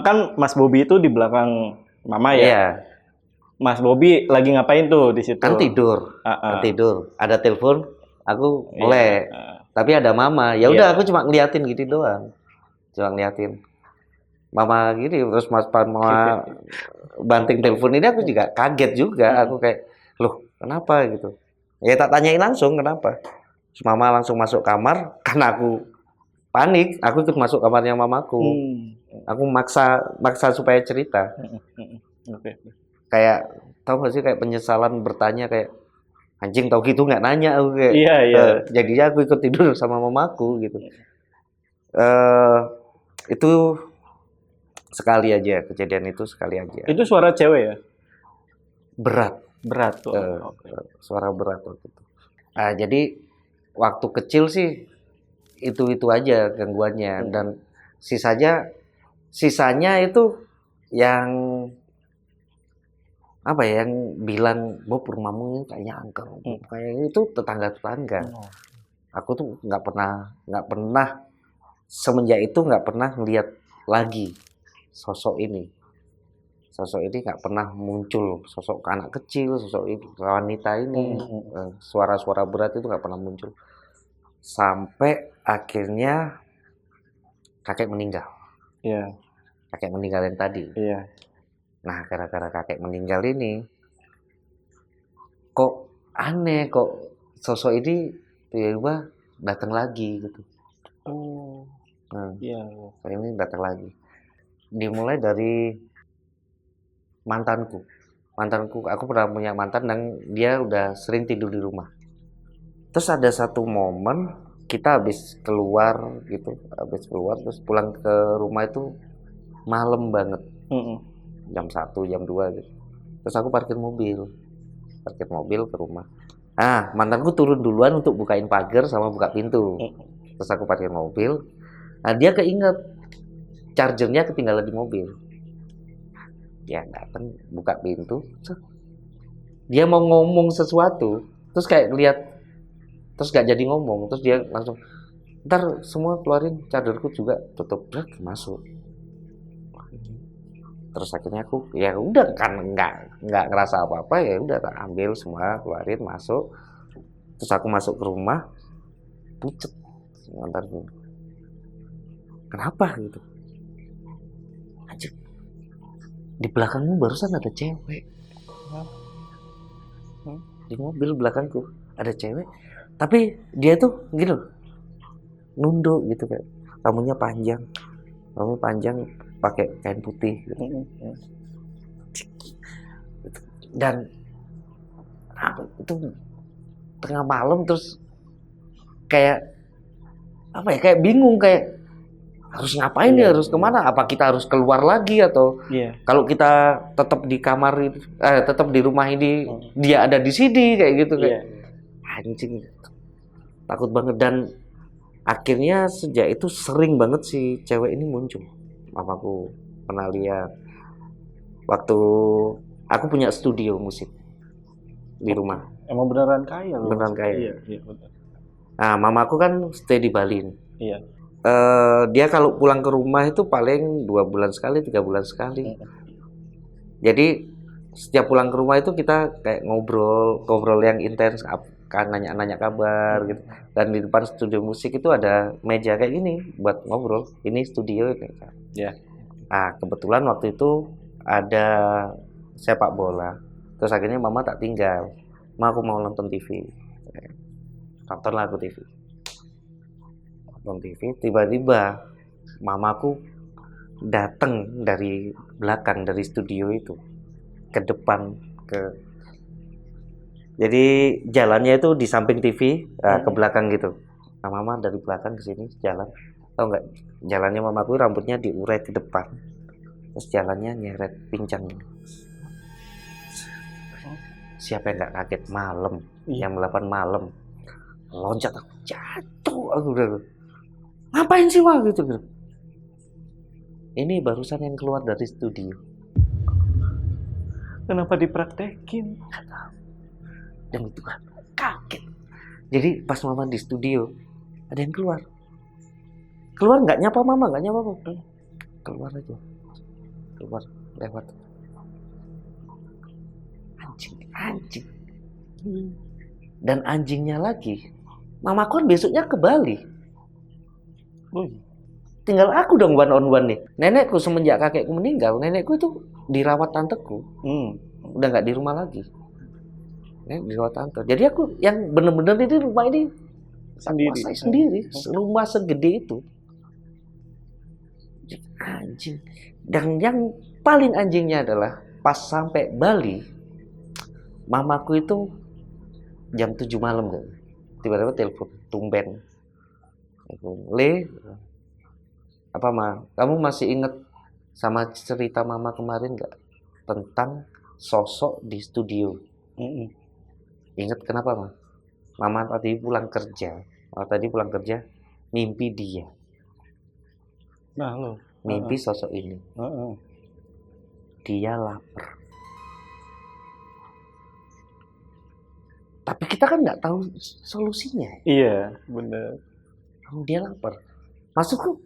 kan Mas Bobi itu di belakang mama ya. Iya. Mas Bobi lagi ngapain tuh di situ? Kan tidur. Ada telepon, aku melek. Tapi ada mama. Ya udah aku cuma ngeliatin gitu doang. Mama gini, terus mama banting telepon ini, aku juga kaget juga. Aku kayak, loh kenapa gitu. Ya tak tanyain langsung kenapa. Terus mama langsung masuk kamar, karena aku panik, aku ikut masuk kamarnya mamaku. Aku maksa supaya cerita. Kayak tahu gak sih, kayak penyesalan bertanya kayak, Anjing tau gitu nggak nanya aku kayak. Iya, iya. Jadinya aku ikut tidur sama mamaku gitu. Itu sekali aja, kejadian itu sekali aja. Itu suara cewek ya? Berat, Berat tuh. Oke. suara berat waktu itu. Jadi waktu kecil sih itu aja gangguannya, dan sisanya itu yang apa ya, yang bilang, Bob rumahmu ini kayaknya angker, kayak itu tetangga. Aku tuh nggak pernah semenjak itu nggak pernah ngeliat lagi sosok ini nggak pernah muncul, sosok anak kecil, sosok wanita ini, suara-suara berat itu nggak pernah muncul sampai akhirnya kakek meninggal. Iya. Kakek meninggal yang tadi. Iya. Nah, gara-gara kakek meninggal ini, kok aneh, kok sosok ini tiba-tiba datang lagi gitu. Oh. Iya. Ini datang lagi. Dimulai dari mantanku. Aku pernah punya mantan dan dia udah sering tidur di rumah. Terus ada satu momen kita habis keluar terus pulang ke rumah itu malam banget. Jam 1, jam 2 gitu. Terus aku parkir mobil ke rumah. Mantanku turun duluan untuk bukain pagar sama buka pintu. Terus aku parkir mobil. Dia keinget chargernya ketinggalan di mobil. Dia datang buka pintu. Dia mau ngomong sesuatu, terus kayak lihat, terus gak jadi ngomong, terus dia langsung, ntar semua keluarin chargerku juga, tutup, masuk. Terus akhirnya aku ya udah kan nggak ngerasa apa-apa, ya udah tak ambil semua, keluarin, masuk. Terus aku masuk ke rumah, pucet mantanku. Kenapa gitu? Anjir, di belakangmu barusan ada cewek. Di mobil belakangku ada cewek, tapi dia tuh gitu nunduk gitu, kayak rambutnya panjang pakai kain putih gitu. Dan itu tengah malam, terus kayak apa ya, kayak bingung, kayak harus ngapain ya, harus kemana, apa kita harus keluar lagi, atau kalau kita tetap di kamar itu, tetap di rumah ini, dia ada di sini kayak gitu, kayak anjing, takut banget. Dan akhirnya sejak itu sering banget si cewek ini muncul. Mamaku pernah lihat waktu aku punya studio musik di rumah. Emang beneran kaya loh. Beneran kaya. Iya, bener. Nah, mamaku kan stay di Bali. Iya. Dia kalau pulang ke rumah itu paling 2 bulan sekali, 3 bulan sekali. Jadi setiap pulang ke rumah itu kita kayak ngobrol yang intens, kan nanya kabar gitu. Dan di depan studio musik itu ada meja kayak gini buat ngobrol. Ini studio ini. Ya. Nah, kebetulan waktu itu ada sepak bola. Terus akhirnya mama tak tinggal. Aku mau nonton TV. Nontonlah aku TV. Nonton TV, tiba-tiba mamaku datang dari belakang, dari studio itu ke depan, jadi jalannya itu di samping TV, ke belakang gitu. Nah, mama dari belakang ke sini jalan. Tahu nggak? Jalannya mamaku rambutnya diurai ke depan. Terus jalannya nyeret pincang. Siapa yang nggak kaget malam, jam 8 malam. Loncat aku, jatuh aku udah. Ngapain sih wah gitu. Ini barusan yang keluar dari studio. Kenapa dipraktekin? Nggak tahu. Dan itu kan kaget. Jadi pas mama di studio ada yang keluar nggak nyapa mama, keluar aja, lewat. Anjing. Dan anjingnya lagi, mamaku kan besoknya ke Bali. Tinggal aku dong one on one nih. Nenekku semenjak kakekku meninggal, nenekku itu dirawat tanteku. Udah nggak di rumah lagi. Dirawat tante. Jadi aku yang bener-bener di rumah ini sendiri. Rumah segede itu. Anjing. Dan yang paling anjingnya adalah pas sampai Bali, mamaku itu jam 7 malam kan. Tiba-tiba telepon tumben. Le, apa Ma? Kamu masih inget sama cerita Mama kemarin nggak tentang sosok di studio? Ingat kenapa Ma? Mama tadi pulang kerja, mimpi dia, Nah lo. mimpi sosok ini. Dia lapar. Tapi kita kan nggak tahu solusinya. Iya, bener. Dia lapar. Maksudku,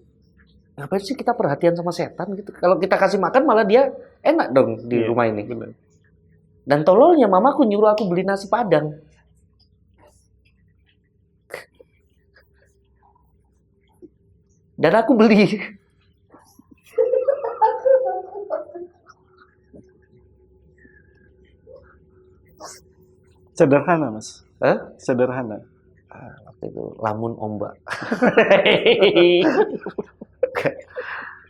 ngapain sih kita perhatian sama setan gitu? Kalau kita kasih makan malah dia enak dong di rumah ini. Bener. Dan tololnya mamaku nyuruh aku beli nasi Padang. Dan aku beli. Sederhana Mas. Hah? Sederhana. Waktu itu lamun ombak.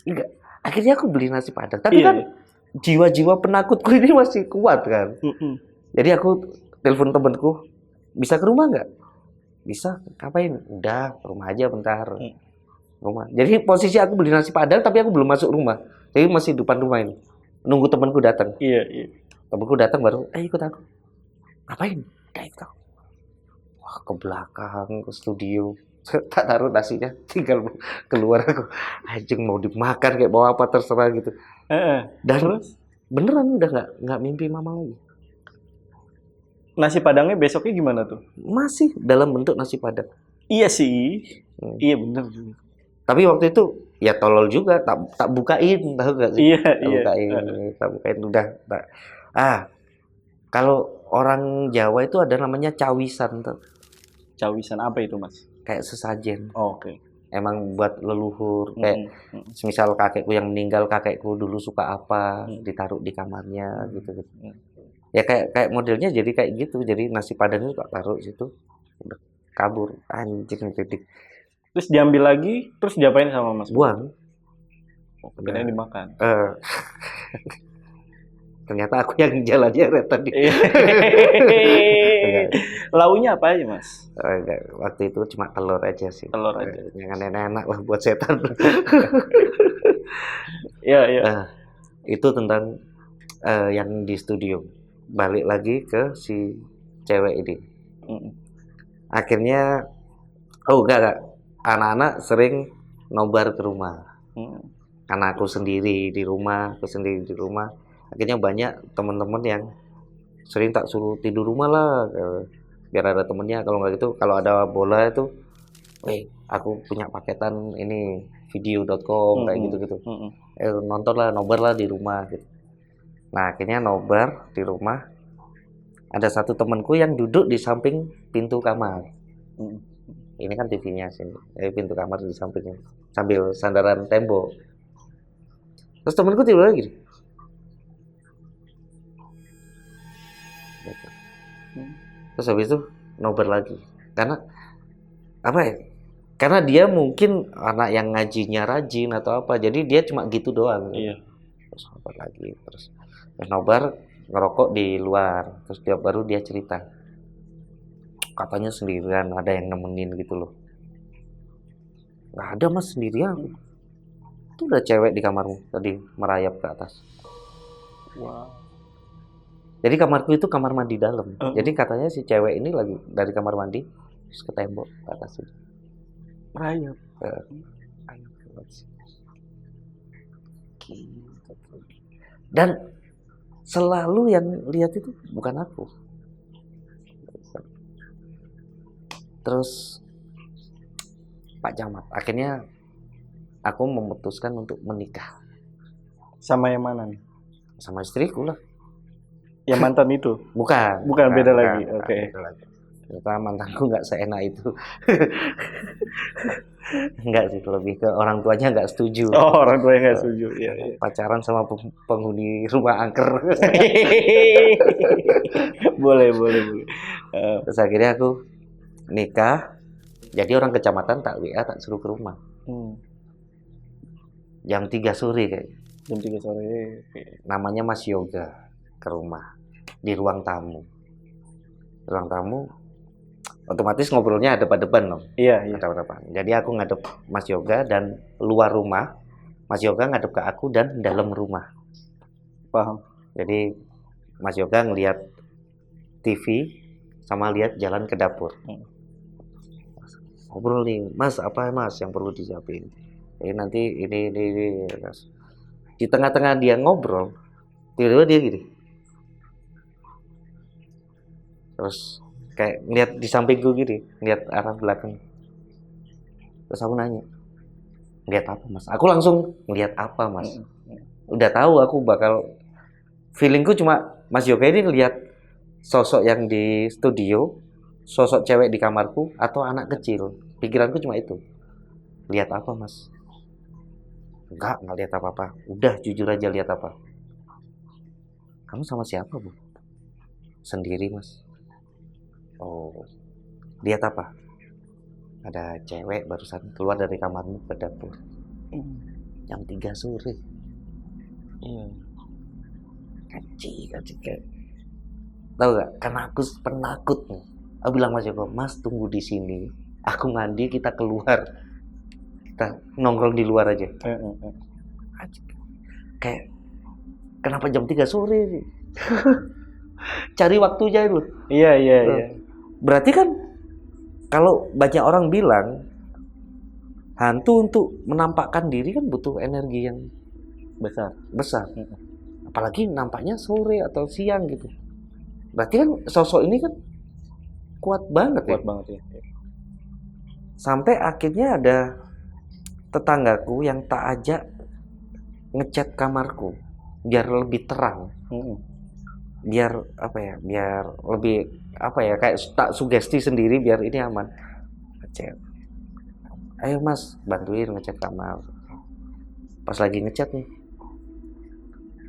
Enggak. Akhirnya aku beli nasi Padang. Tapi kan jiwa-jiwa penakutku ini masih kuat kan. Jadi aku telepon temanku, bisa ke rumah nggak? Bisa. Ngapain? Udah, ke rumah aja bentar. Rumah. Jadi posisi aku beli nasi Padang tapi aku belum masuk rumah. Jadi masih depan rumah ini. Nunggu temanku datang. Iya. Temanku datang baru, ikut aku. Ngapain? Udah ikut aku. Wah, ke belakang, ke studio. Tak taruh nasinya, tinggal keluar aku. Anjing mau dimakan kayak bawa apa terserah gitu. Dan Terus? Beneran udah nggak mimpi Mama lagi. Nasi Padangnya besoknya gimana tuh? Masih dalam bentuk nasi Padang. Iya sih. Iya bener. Tapi waktu itu ya tolol juga, tak bukain, tahu gak sih? Iya. Tak bukain udah. Kalau orang Jawa itu ada namanya cawisan tuh. Cawisan apa itu Mas? Kayak sesajen. Oke. Emang buat leluhur. Kayak misal kakekku yang meninggal, kakekku dulu suka apa, ditaruh di kamarnya gitu. Ya kayak modelnya jadi kayak gitu. Jadi nasi Padang itu tak taruh situ. Udah kabur, anjing titik. Terus diambil lagi, terus diapain sama Mas? Buang. Kirain dimakan. Ternyata aku yang jalannya red tadi. Launya apa aja Mas? Waktu itu cuma telur aja sih. Telur aja. Jangan enak-enak lah buat setan. Iya. Itu tentang yang di studio. Balik lagi ke si cewek ini. Akhirnya, enggak. Anak-anak sering nobar ke rumah. Karena aku sendiri di rumah. Akhirnya banyak teman-teman yang sering tak suruh tidur rumah lah. Biar ada temennya. Kalau nggak gitu, kalau ada bola itu, aku punya paketan ini video.com kayak gitu-gitu. Nonton lah, nobar lah di rumah gitu. Nah, akhirnya nobar di rumah. Ada satu temanku yang duduk di samping pintu kamar. Ini kan TV-nya sini. Pintu kamar di sampingnya. Sambil sandaran tembok. Terus temanku tidur lagi. Terus habis itu nobar lagi. Karena apa ya? Karena dia mungkin anak yang ngajinya rajin atau apa. Jadi dia cuma gitu doang. Iya. Terus nobar lagi. Terus nobar ngerokok di luar. Terus dia baru dia cerita. Katanya sendirian, ada yang nemenin gitu loh. Nggak ada Mas, sendirian. Itu udah cewek di kamarmu tadi merayap ke atas. Wow. Jadi kamarku itu kamar mandi dalam. Jadi katanya si cewek ini lagi dari kamar mandi terus ke tembok ke atas itu. Merayap. Dan selalu yang lihat itu bukan aku. Terus Pak Camat, akhirnya aku memutuskan untuk menikah. Sama yang mana nih? Sama istriku lah. Yang mantan itu? Bukan, beda lagi. Oke. Ternyata mantanku nggak seenak itu. Enggak sih, lebih ke orang tuanya nggak setuju. Oh, orang tuanya nggak setuju. Iya. Pacaran sama penghuni rumah angker. Boleh. Terus akhirnya aku nikah. Jadi orang kecamatan tak WA, tak suruh ke rumah. Jam 3 sore kayak. Jam 3 sore. Namanya Mas Yoga ke rumah di ruang tamu. Ruang tamu Otomatis ngobrolnya hadap-hadapan dong. Iya, iya. Hadap-hadapan. Jadi aku ngadep Mas Yoga dan luar rumah. Mas Yoga ngadep ke aku dan dalam rumah. Paham. Jadi Mas Yoga ngelihat TV sama lihat jalan ke dapur. Ngobrol nih, Mas apa Mas yang perlu disiapin? Nanti ini. Mas. Di tengah-tengah dia ngobrol, tiba-tiba dia gini. Terus kayak ngeliat di sampingku gini, ngeliat arah belakang. Terus aku nanya, ngeliat apa Mas? Aku langsung ngeliat apa Mas? Udah tahu aku bakal, feelingku cuma Mas Yoga ini ngeliat sosok yang di studio, sosok cewek di kamarku, atau anak kecil. Pikiranku cuma itu. Lihat apa Mas? Enggak lihat apa-apa. Udah jujur aja lihat apa. Kamu sama siapa Bu? Sendiri Mas. Oh, lihat apa? Ada cewek barusan keluar dari kamarmu ke dapur. Jam 3 sore. Kaci kayak. Tahu gak? Karena aku penakut nih. Aku bilang Mas Joko, Mas tunggu di sini. Aku mandi, kita keluar. Kita nongkrong di luar aja. Kayak, kenapa jam 3 sore sih? Cari waktunya itu. Iya. Berarti kan kalau banyak orang bilang hantu untuk menampakkan diri kan butuh energi yang besar. Apalagi nampaknya sore atau siang gitu. Berarti kan sosok ini kan kuat banget ya. Sampai akhirnya ada tetanggaku yang tak ajak ngecat kamarku biar lebih terang. Biar apa ya, biar lebih apa ya, kayak tak sugesti sendiri biar ini aman. Ngecat. Ayo Mas, bantuin ngecat kamar. Pas lagi ngecat nih,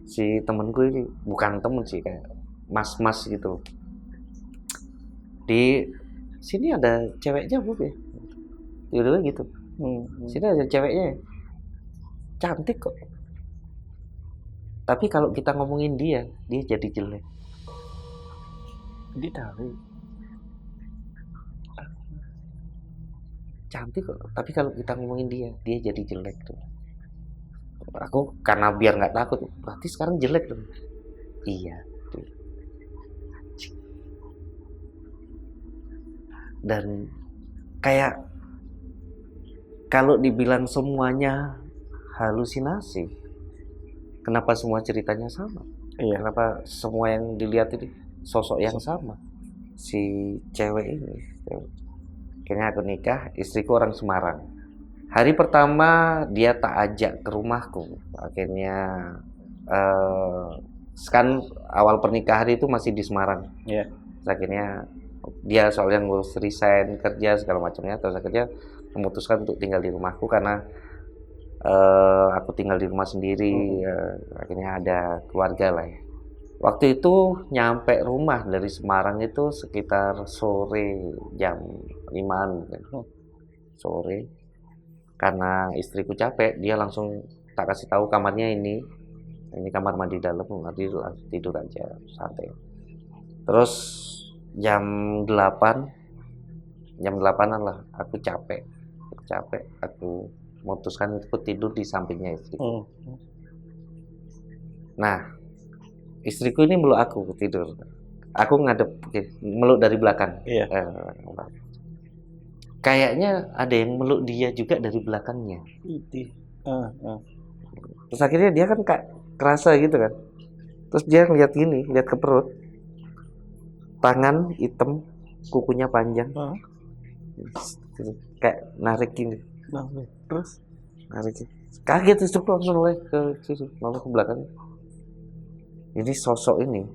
si temenku ini, bukan temen sih, kayak mas-mas gitu. Di sini ada ceweknya Bu ya. Tiba-tiba gitu. Sini ada ceweknya. Cantik kok. Tapi kalau kita ngomongin dia jadi jelek. Dia tahu. Cantik kok. Tapi kalau kita ngomongin dia jadi jelek tuh. Aku karena biar nggak takut, berarti sekarang jelek dong. Iya. Tuh. Dan kayak kalau dibilang semuanya halusinasi, kenapa semua ceritanya sama? Iya. Kenapa semua yang dilihat ini sosok yang sama? Si cewek ini. Akhirnya aku nikah, istriku orang Semarang. Hari pertama dia tak ajak ke rumahku. Akhirnya kan awal pernikahan itu masih di Semarang. Iya. Akhirnya dia soalnya ngurus resign kerja segala macamnya, terus akhirnya memutuskan untuk tinggal di rumahku karena aku tinggal di rumah sendiri. Akhirnya ada keluarga lah ya. Waktu itu nyampe rumah dari Semarang itu sekitar sore jam 5-an sore. Karena istriku capek, dia langsung tak kasih tahu kamarnya ini kamar mandi dalam, nanti tidur aja santai. Terus jam 8-an lah aku capek, aku memutuskan untuk tidur di sampingnya istriku. Nah, istriku ini meluk aku tidur, aku ngadep meluk dari belakang. Iya. Kayaknya ada yang meluk dia juga dari belakangnya. Terus akhirnya dia kan kayak kerasa gitu kan. Terus dia ngeliat gini, lihat ke perut, tangan hitam, kukunya panjang, kayak narik gini. Terus Narik. Kaget istriku langsung noleh ke situ, noleh ke belakang. Ini sosok ini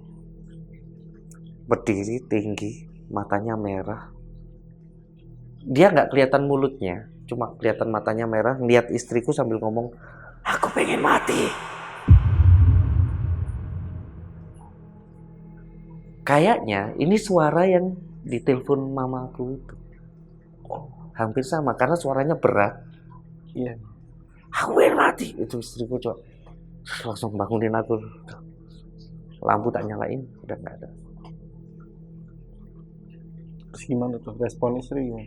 berdiri tinggi, matanya merah. Dia nggak kelihatan mulutnya, cuma kelihatan matanya merah, ngeliat istriku sambil ngomong, aku pengen mati. Kayaknya ini suara yang ditelepon mamaku itu. Hampir sama, karena suaranya berat. Iya. Aku pengen mati. Itu istriku coba langsung bangunin aku. Lampu tak nyalain, udah nggak ada. Terus gimana tuh respon istri gimana?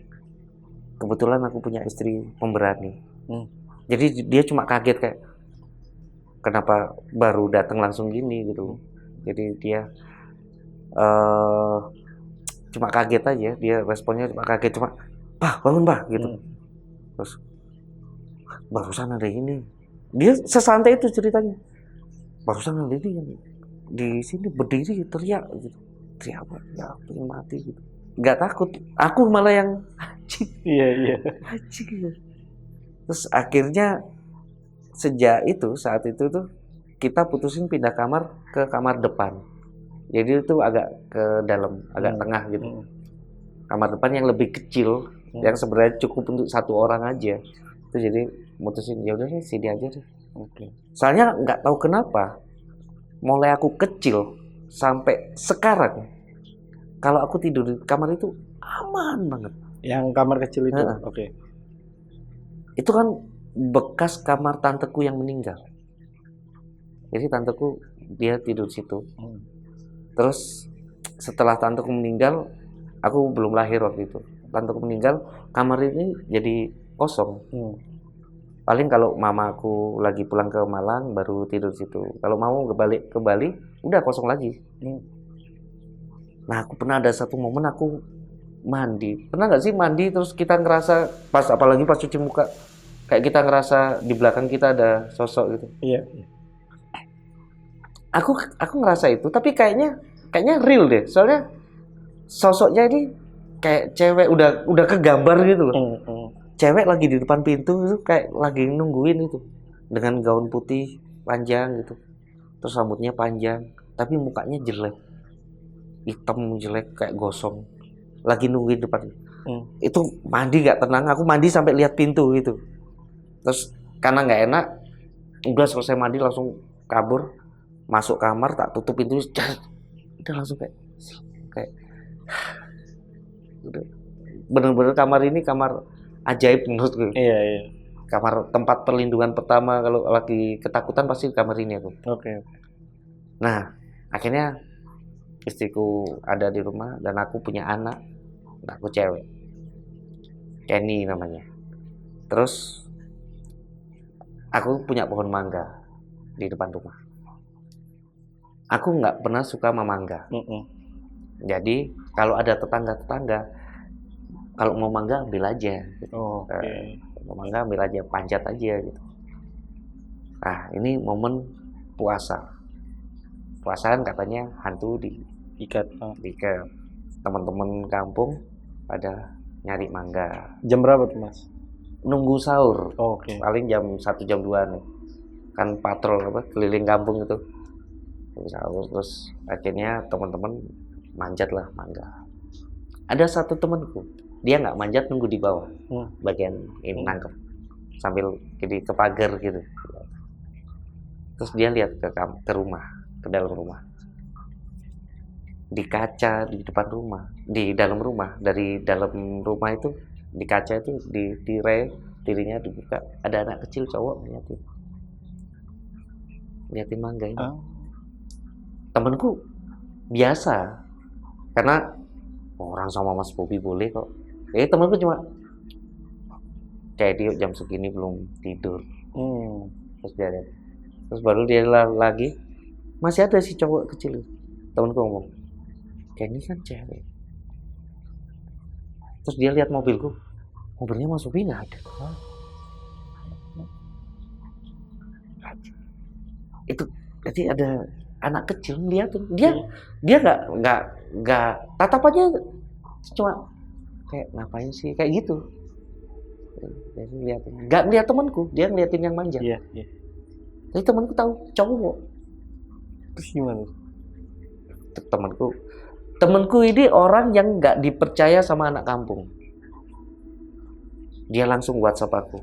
Kebetulan aku punya istri pemberani. Hmm. Jadi dia cuma kaget kayak kenapa baru datang langsung gini gitu. Jadi dia cuma kaget aja, dia responnya cuma kaget, cuma "Pak, bangun Pak," gitu. Terus barusan ada ini. Dia sesantai itu ceritanya. Barusan ada ini yang di sini berdiri teriak gitu. Teriak apa? Ya pengen mati gitu. Nggak takut. Aku malah yang anjing. Iya. Anjing gitu. Terus akhirnya saat itu tuh kita putusin pindah kamar ke kamar depan. Jadi itu agak ke dalam, agak tengah gitu. Kamar depan yang lebih kecil, yang sebenarnya cukup untuk satu orang aja. Itu jadi mutusin ya udah deh sini aja deh. Oke. Soalnya nggak tahu kenapa, mulai aku kecil sampai sekarang, kalau aku tidur di kamar itu aman banget. Yang kamar kecil itu, oke. Itu kan bekas kamar tanteku yang meninggal. Jadi tanteku dia tidur situ. Terus setelah tanteku meninggal, aku belum lahir waktu itu. Tanteku meninggal, kamar ini jadi kosong. Paling kalau mamaku lagi pulang ke Malang baru tidur situ. Kalau mau balik ke Bali, udah kosong lagi. Nah, aku pernah ada satu momen aku mandi. Pernah nggak sih mandi terus kita ngerasa apalagi pas cuci muka, kayak kita ngerasa di belakang kita ada sosok gitu. Iya. Aku ngerasa itu, tapi kayaknya real deh. Soalnya sosoknya ini kayak cewek udah kegambar gitu loh. Cewek lagi di depan pintu itu kayak lagi nungguin itu dengan gaun putih panjang gitu. Terus rambutnya panjang, tapi mukanya jelek. Hitam jelek kayak gosong. Lagi nungguin depan. Itu mandi nggak tenang. Aku mandi sampai lihat pintu gitu. Terus karena nggak enak, udah selesai mandi langsung kabur, masuk kamar, tak tutup pintu, udah langsung kayak udah. Bener-bener kamar ini kamar ajaib menurutku. Iya. Kamar tempat perlindungan pertama kalau lagi ketakutan pasti kamar ini aku. Oke. Nah, akhirnya istriku ada di rumah dan aku punya anak cewek. Kenny namanya. Terus aku punya pohon mangga di depan rumah. Aku nggak pernah suka sama mangga. Jadi kalau ada tetangga, kalau mau mangga ambil aja. Gitu. Mau mangga ambil aja, panjat aja gitu. Nah ini momen puasa. Puasa kan katanya hantu diikat. Teman-teman kampung pada nyari mangga. Jam berapa tuh Mas? Nunggu sahur. Paling jam 1 jam 2 nih. Kan patrol keliling kampung itu. Sahur terus akhirnya teman-teman manjat lah mangga. Ada satu temanku, dia nggak manjat, nunggu di bawah bagian ini nangkep sambil jadi ke pagar gitu. Terus dia lihat ke rumah, ke dalam rumah, di kaca di depan rumah, di dalam rumah, dari dalam rumah itu di kaca itu di tirai tirinya dibuka, ada anak kecil cowok liatin mangga ini. Temanku biasa karena orang sama Mas Bobi boleh kok. Temanku cuma kayak dia jam segini belum tidur. Terus dia lihat. Terus baru dia lagi masih ada si cowok kecil. Temanku ngomong, kayak ini kan cewek. Terus dia lihat mobilku, mobilnya Mas Bobi nggak ada. Itu jadi ada anak kecil liatin dia nggak tatapannya cuma kayak ngapain sih kayak gitu. Jadi liatin nggak lihat temanku, dia ngeliatin yang manja. Tapi temanku tahu cowok. Terus gimana? Temanku ini orang yang nggak dipercaya sama anak kampung. Dia langsung WhatsApp aku,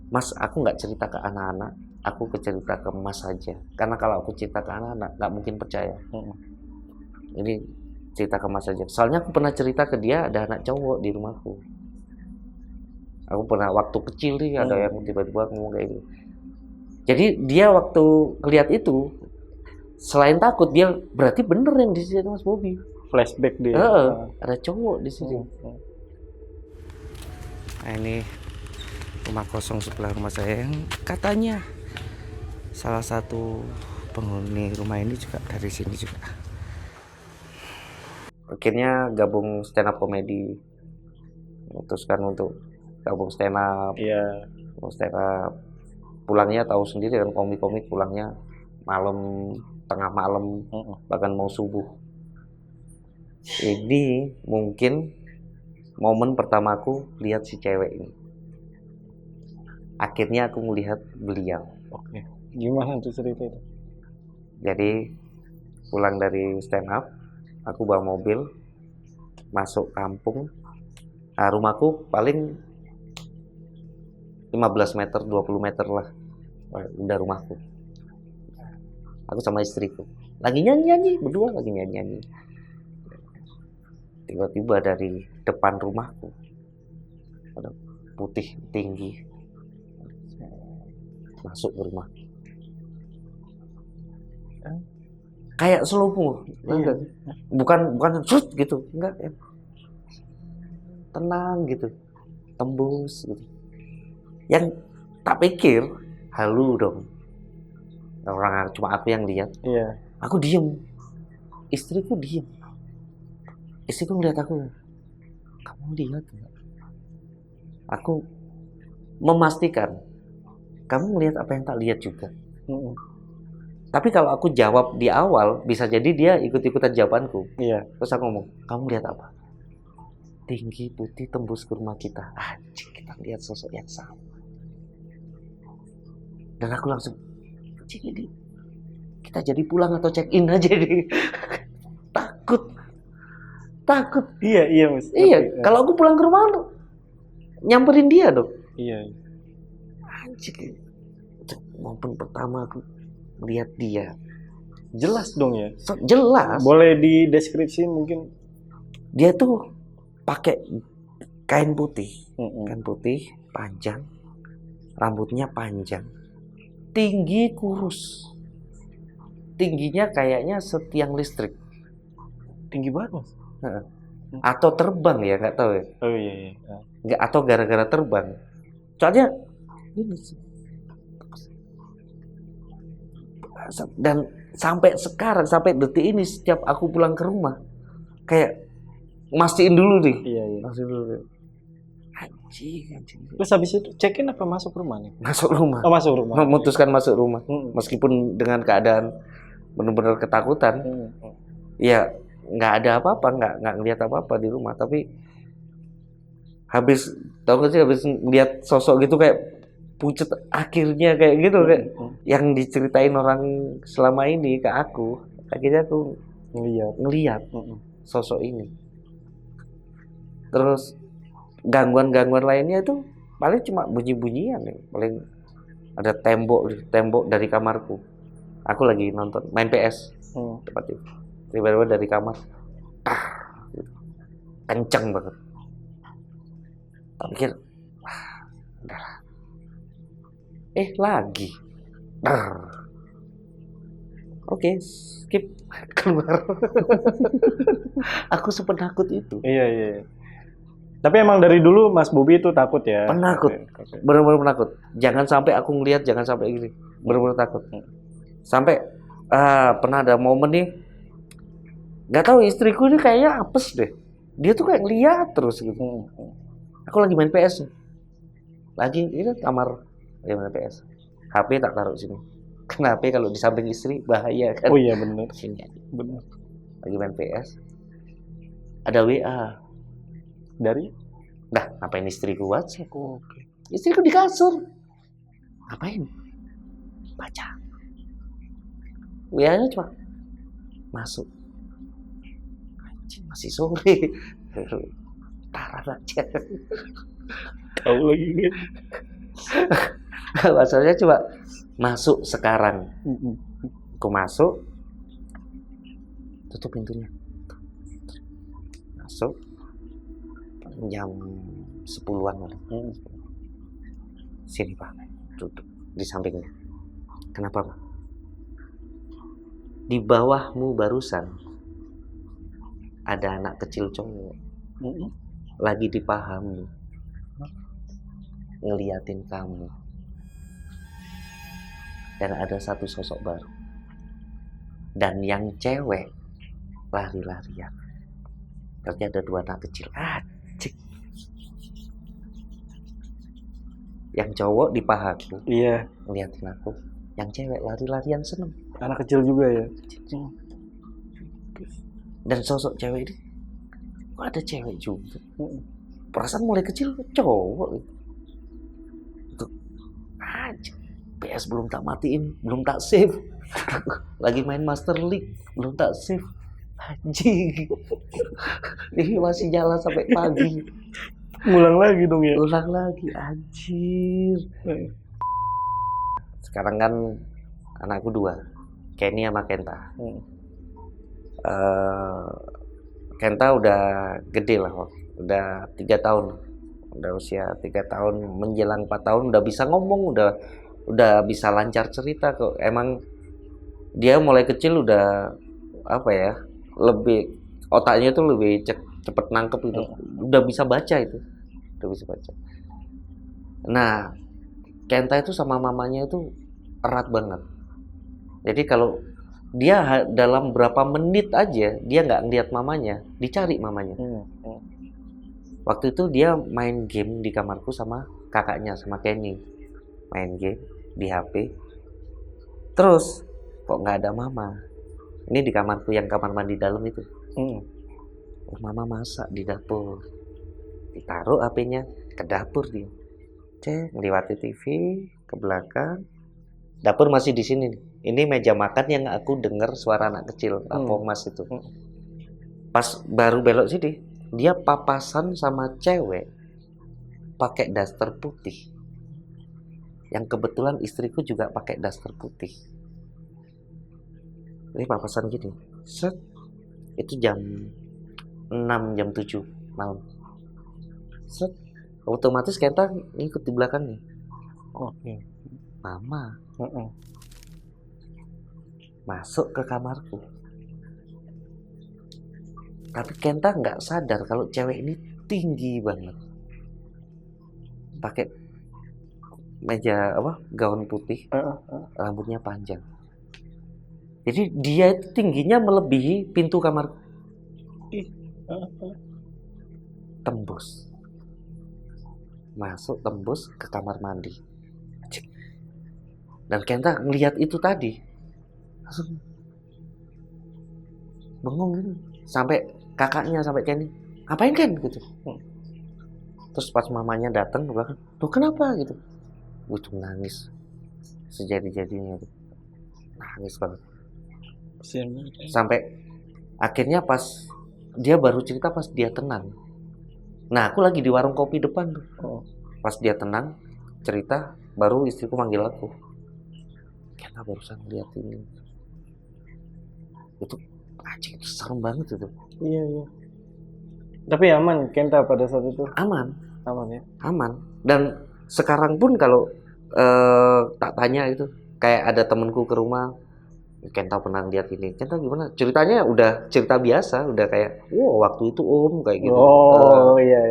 Mas, aku nggak cerita ke anak-anak, aku cerita ke Mas saja. Karena kalau aku cerita ke anak-anak nggak mungkin percaya. Ini cerita ke Mas saja. Soalnya aku pernah cerita ke dia ada anak cowok di rumahku. Aku pernah waktu kecil nih ada yang tiba-tiba ngomong kayak gitu. Jadi dia waktu lihat itu, selain takut dia berarti bener yang disini Mas Bobi. flashback dia. Ada cowok di sini. Nah, ini rumah kosong sebelah rumah saya yang katanya salah satu penghuni rumah ini juga dari sini juga. Akhirnya gabung stand up komedi, memutuskan untuk gabung stand up. Iya. Stand up. Pulangnya tahu sendiri kan, komik-komik pulangnya malam, tengah malam, bahkan mau subuh. Ini mungkin momen pertamaku lihat si cewek ini. Akhirnya aku melihat beliau. Oke. Gimana tuh cerita itu? Jadi pulang dari stand up, aku bawa mobil masuk kampung. Nah, rumahku paling 15 meter, 20 meter lah udah rumahku. Aku sama istriku lagi nyanyi-nyanyi, berdua lagi nyanyi-nyanyi. Tiba-tiba dari depan rumahku ada putih tinggi masuk ke rumah. Kayak slow mo. Bukan shoot gitu, enggak ya. Tenang gitu, tembus gitu. Yang tak pikir halu dong, orang cuma aku yang lihat. Iya. Aku diem, istriku diem. Istriku ngeliat aku, kamu lihat nggak? Aku memastikan kamu melihat apa yang tak lihat juga. Tapi kalau aku jawab di awal, bisa jadi dia ikut-ikutan jawabanku. Iya. Terus aku ngomong, kamu lihat apa? Tinggi putih tembus ke rumah kita. Anjing, kita lihat sosok yang sama. Dan aku langsung, jadi kita jadi pulang atau check in aja nih. Takut. Iya mas. Iya, kalau aku pulang ke rumah nyamperin dia dong. Iya. Anjing, momen pertama aku lihat dia. Jelas dong ya. Jelas. Boleh di deskripsi mungkin. Dia tuh pakai kain putih, panjang, rambutnya panjang. Tinggi, kurus. Tingginya kayaknya setiang listrik. Tinggi banget mas. Atau terbang ya, nggak tahu ya. Oh iya. Nggak, atau gara-gara terbang. Soalnya ini sih. Dan sampai sekarang, sampai detik ini, setiap aku pulang ke rumah, kayak mastiin dulu nih. Iya. Mastiin dulu. Anjing. Terus habis itu check-in apa masuk rumah nih? Masuk rumah. Oh, masuk rumah. Memutuskan masuk rumah. Meskipun dengan keadaan benar-benar ketakutan. Ya, nggak ada apa-apa, nggak ngelihat apa-apa di rumah. Tapi habis, tau gak sih, habis ngeliat sosok gitu kayak pucet akhirnya kayak gitu, kayak yang diceritain orang selama ini ke aku. Akhirnya aku ngelihat sosok ini. Terus gangguan-gangguan lainnya itu paling cuma bunyi-bunyian ya. Paling ada tembok dari kamarku. Aku lagi nonton, main PS. Tiba-tiba dari kamar, gitu. Kenceng banget. Tak pikir, udahlah. Lagi. Oke, skip, keluar. Aku sepenakut itu. Iya. Tapi emang dari dulu Mas Bobi itu takut ya? Penakut, benar-benar penakut. Jangan sampai aku ngelihat, jangan sampai gini. Benar-benar takut. Sampai pernah ada momen nih, nggak tahu istriku ini kayaknya apes deh. Dia tuh kayak ngeliat terus gitu. Aku lagi main PS. Lagi ini kamar lagi main PS. HP tak taruh sini. Kenapa kalau di samping istri bahaya kan? Oh iya benar. Sini aja. Benar. Lagi main PS. Ada WA. Dari? Nah, ngapain istriku WhatsApp? Oke. Istriku di kasur. Ngapain? Baca. WA-nya cuma masuk. Anjing, masih sore. Taran aja. Tahu lagi kan? Masalahnya cuma masuk sekarang. Aku masuk, tutup pintunya. Masuk jam 10-an lah. Sini Pak, duduk di sampingnya. Kenapa Pak? Di bawahmu barusan ada anak kecil cowok lagi dipahami ngeliatin kamu, dan ada satu sosok baru, dan yang cewek lari-larian. Ternyata ada dua anak kecil. Cik. Yang cowok dipahami Iya. ngeliatin aku, yang cewek lari-larian seneng. Anak kecil juga ya. Dan sosok cewek ini, kok ada cewek juga? Perasaan mulai kecil cowok itu. Aja. PS belum tak matiin, belum tak save. Lagi main Master League, belum tak save. Anjing. Ini masih nyala sampai pagi. Ngulang lagi dong ya. Ulang lagi, anjir. Sekarang kan anakku 2, Kenny sama Kenta. Kenta udah gede lah, udah 3 tahun, udah usia 3 tahun menjelang 4 tahun, udah bisa ngomong, udah bisa lancar cerita kok. Emang dia mulai kecil udah apa ya, lebih otaknya tuh lebih cepet nangkep gitu, udah bisa baca itu, udah bisa baca. Nah, Kenta itu sama mamanya itu erat banget. Jadi kalau dia dalam berapa menit aja dia nggak ngeliat mamanya, dicari mamanya. Waktu itu dia main game di kamarku sama kakaknya, sama Kenny, main game di HP. Terus kok nggak ada mama. Ini di kamarku yang kamar mandi dalam itu. Mama masak di dapur. Ditaruh HP-nya ke dapur dia. Ngelewati TV ke belakang. Dapur masih di sini nih. Ini meja makan yang aku dengar suara anak kecil, lampu emas itu. Pas baru belok sini, dia papasan sama cewek pakai daster putih. Yang kebetulan istriku juga pakai daster putih. Ini papasan gini. Set. Itu jam 6, jam 7 malam. Set. Otomatis Kenta ngikut di belakangnya. Oke. Mama. Masuk ke kamarku. Tapi Kenta nggak sadar kalau cewek ini tinggi banget. Pakai meja gaun putih, rambutnya panjang. Jadi dia itu tingginya melebihi pintu kamarku. Tembus. Masuk tembus ke kamar mandi. Dan Kenta ngelihat itu tadi. Langsung bengong gitu. Sampai kakaknya, sampai Kenny, ngapain Ken gitu. Terus pas mamanya datang ke belakang, tuh kenapa gitu. Itu nangis sejadi-jadinya gitu. Nangis banget. Sampai akhirnya pas dia baru cerita pas dia tenang. Nah, aku lagi di warung kopi depan tuh. Pas dia tenang cerita, baru istriku manggil aku. Kenta barusan lihat ini. Itu anjing, itu serem banget itu. Iya. Tapi aman Kenta pada saat itu? Aman ya? Aman. Dan sekarang pun kalau tak tanya itu, kayak ada temenku ke rumah, Kenta pernah lihat ini, Kenta gimana? Ceritanya udah cerita biasa, udah kayak, wow waktu itu om kayak gitu. Iya.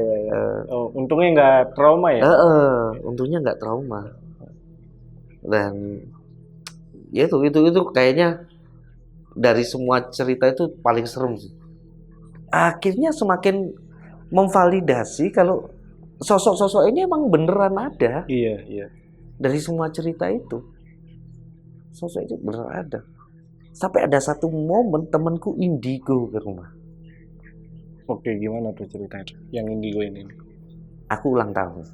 Untungnya nggak trauma ya? Untungnya nggak trauma. Dan ya itu kayaknya dari semua cerita itu paling serem sih. Akhirnya semakin memvalidasi kalau sosok-sosok ini emang beneran ada. Iya. Dari semua cerita itu, sosok itu beneran ada. Sampai ada satu momen temanku indigo ke rumah. Oke, gimana tuh ceritanya yang indigo ini? Aku ulang tahun.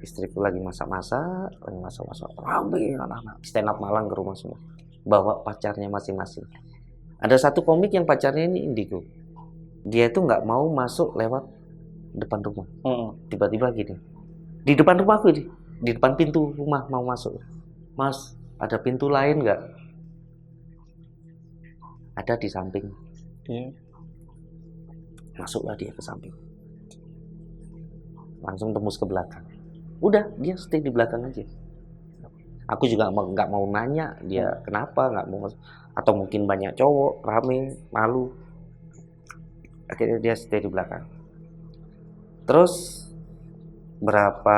Istriku lagi masak-masak, rame anak-anak stand up Malang ke rumah semua. Bawa pacarnya masing-masing. Ada satu komik yang pacarnya ini indigo. Dia itu nggak mau masuk lewat depan rumah. Tiba-tiba gini, di depan rumahku ini, di depan pintu rumah mau masuk. Mas, ada pintu lain nggak? Ada di samping. Masuklah dia ke samping. Langsung tembus ke belakang. Udah, dia stay di belakang aja. Aku juga nggak mau nanya dia kenapa nggak mau masuk. Atau mungkin banyak cowok, rame, malu. Akhirnya dia stay di belakang. Terus berapa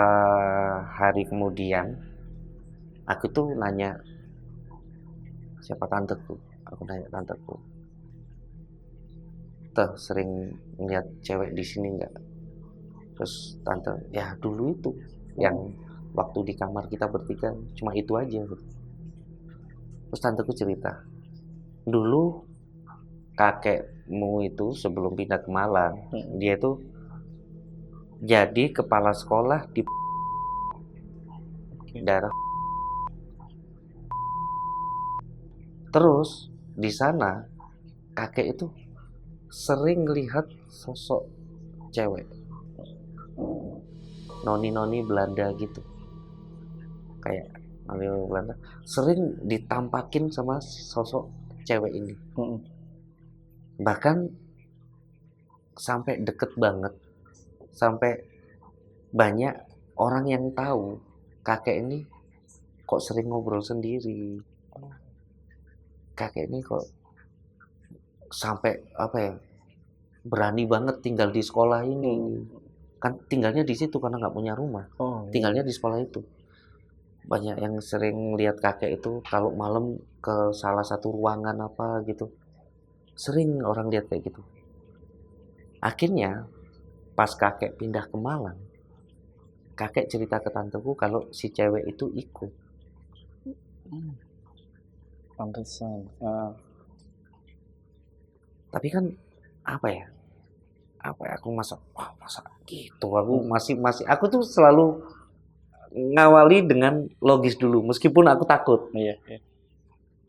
hari kemudian aku tuh nanya siapa tanteku. Aku nanya tanteku, "Teh, sering ngeliat cewek di sini nggak?" Terus tante, "Ya dulu itu yang waktu di kamar kita bertiga cuma itu aja." Terus tanteku cerita, dulu kakekmu itu sebelum pindah ke Malang, dia itu jadi kepala sekolah di daerah. Terus di sana kakek itu sering lihat sosok cewek, noni-noni Belanda gitu, kayak noni Belanda, sering ditampakin sama sosok cewek ini. Bahkan sampai deket banget, sampai banyak orang yang tahu kakek ini kok sering ngobrol sendiri. Kakek ini kok sampai apa ya, berani banget tinggal di sekolah ini. Kan tinggalnya di situ karena nggak punya rumah. Tinggalnya di sekolah itu. Banyak yang sering lihat kakek itu kalau malam ke salah satu ruangan apa gitu. Sering orang lihat kayak gitu. Akhirnya pas kakek pindah ke Malang, kakek cerita ke tanteku kalau si cewek itu ikut. Pantesan. Tapi kan apa ya? Aku masa gitu. Aku masih aku tuh selalu ngawali dengan logis dulu meskipun aku takut. Iya.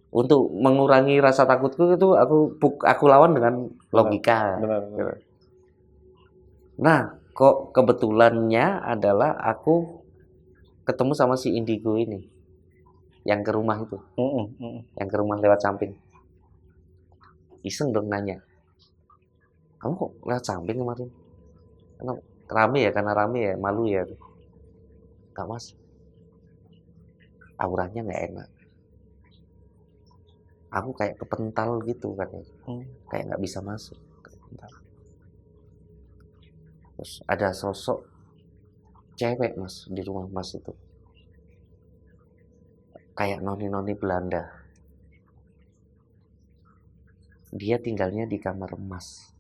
Untuk mengurangi rasa takutku itu aku lawan dengan logika. Benar. Nah, kok kebetulannya adalah aku ketemu sama si Indigo ini yang ke rumah itu. Yang ke rumah lewat samping. Iseng dong nanya, "Kamu kok lewat samping kemarin? Karena rame ya, malu ya." "Enggak, Mas. Auranya nggak enak. Aku kayak kepental gitu katanya. Kayak nggak bisa masuk." Terus ada sosok cewek, Mas, di rumah Mas itu. Kayak noni-noni Belanda. Dia tinggalnya di kamar Mas.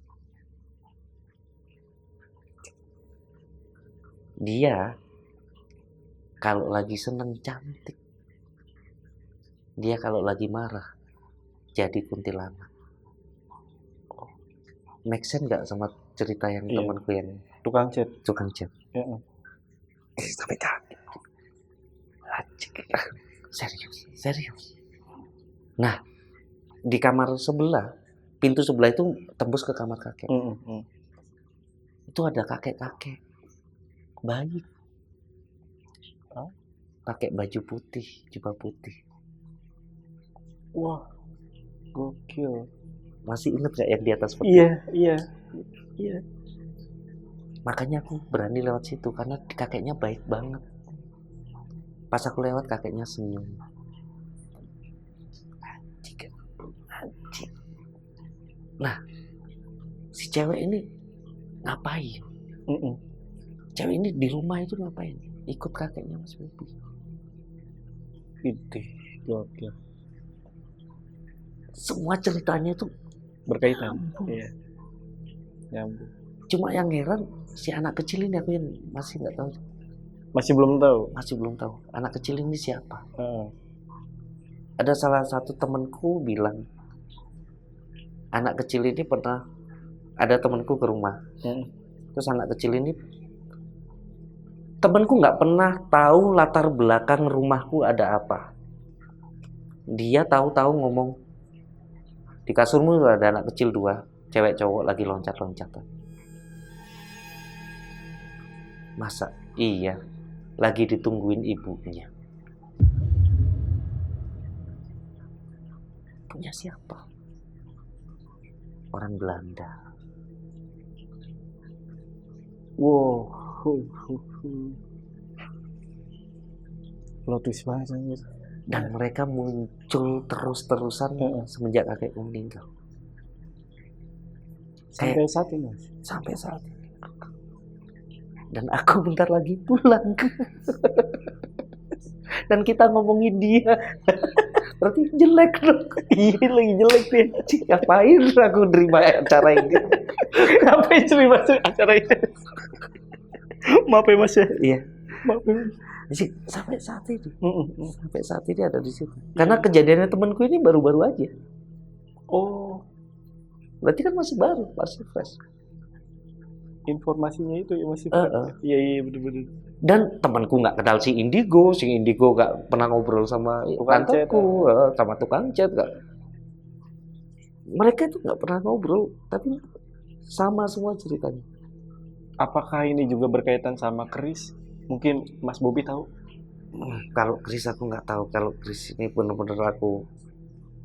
Dia kalau lagi seneng cantik. Dia kalau lagi marah jadi kuntilanak. Make sense nggak sama cerita yang temanku yang Tukang cat. Sampai kaget. Serius. Nah, di kamar sebelah, pintu sebelah itu tembus ke kamar kakek. Itu ada kakek-kakek baik. Pakai baju putih, jubah putih. Wah, gokil. Masih inget gak yang di atas peti? Iya. Makanya aku berani lewat situ karena kakeknya baik banget. Pas aku lewat kakeknya senyum. Anjing. Nah, si cewek ini ngapain? Cewek ini di rumah itu ngapain? Ikut kakeknya Mas Bobi. Itu gokil. Semua ceritanya itu Berkaitan. Iya. Nyambung. Cuma yang heran si anak kecil ini aku yang masih nggak tahu. Masih belum tahu. Anak kecil ini siapa? Ada salah satu temanku bilang anak kecil ini pernah ada temanku ke rumah. Terus anak kecil ini temanku nggak pernah tahu latar belakang rumahku ada apa. Dia tahu-tahu ngomong, "Di kasurmu ada anak kecil 2, cewek cowok lagi loncat-loncatan." Masa iya, lagi ditungguin ibunya. Punya siapa? Orang Belanda. Wow. Plot twist banget anjir. Dan mereka muncul terus-terusan semenjak kakekku meninggal. Sampai saat ini, Mas. Sampai saat ini. Dan aku bentar lagi pulang. Dan kita ngomongin dia. Berarti jelek dong. Iya, lagi jelek dia. Ngapain aku nerima acara ini? Ngapain terima acara ini? Maaf ya, Mas ya. Iya. Maaf ya, Mas. Jadi, sampai saat ini. Sampai saat ini ada di situ. Karena kejadiannya temanku ini baru-baru aja. Oh, Berarti kan masih baru, masih fresh. informasinya itu ya masih. Heeh. Iya, bener-bener. Dan temanku nggak kenal si Indigo nggak pernah ngobrol sama Tukang cat, tanteku, sama tukang cat nggak. Mereka itu nggak pernah ngobrol, tapi sama semua ceritanya. Apakah ini juga berkaitan sama keris? Mungkin Mas Bobi tahu? Kalau Chris aku nggak tahu. Kalau Chris ini benar-benar aku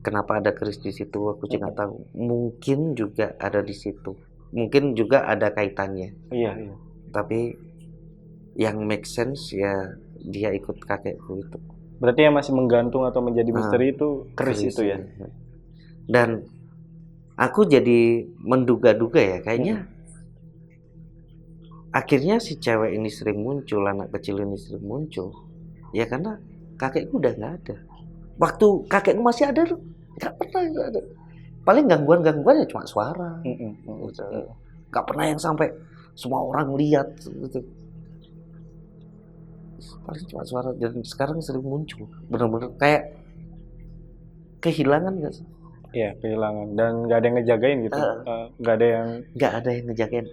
kenapa ada Chris di situ aku juga nggak tahu. Mungkin juga ada di situ. Mungkin juga ada kaitannya. Iya, iya. Tapi yang make sense ya dia ikut kakekku itu. Berarti yang masih menggantung atau menjadi misteri itu keris itu ya? Dan aku jadi menduga-duga ya kayaknya akhirnya si cewek ini sering muncul, anak kecil ini sering muncul ya karena kakekku udah nggak ada. Waktu kakekku masih ada nggak pernah nggak ada. Paling gangguan-gangguan ya cuma suara gitu. Nggak pernah yang sampai semua orang lihat gitu. Paling cuma suara. Dan sekarang sering muncul benar-benar kayak kehilangan nggak sih? Iya, kehilangan. Dan nggak ada yang ngejagain gitu. Nggak ada yang... Nggak ada yang ngejagain.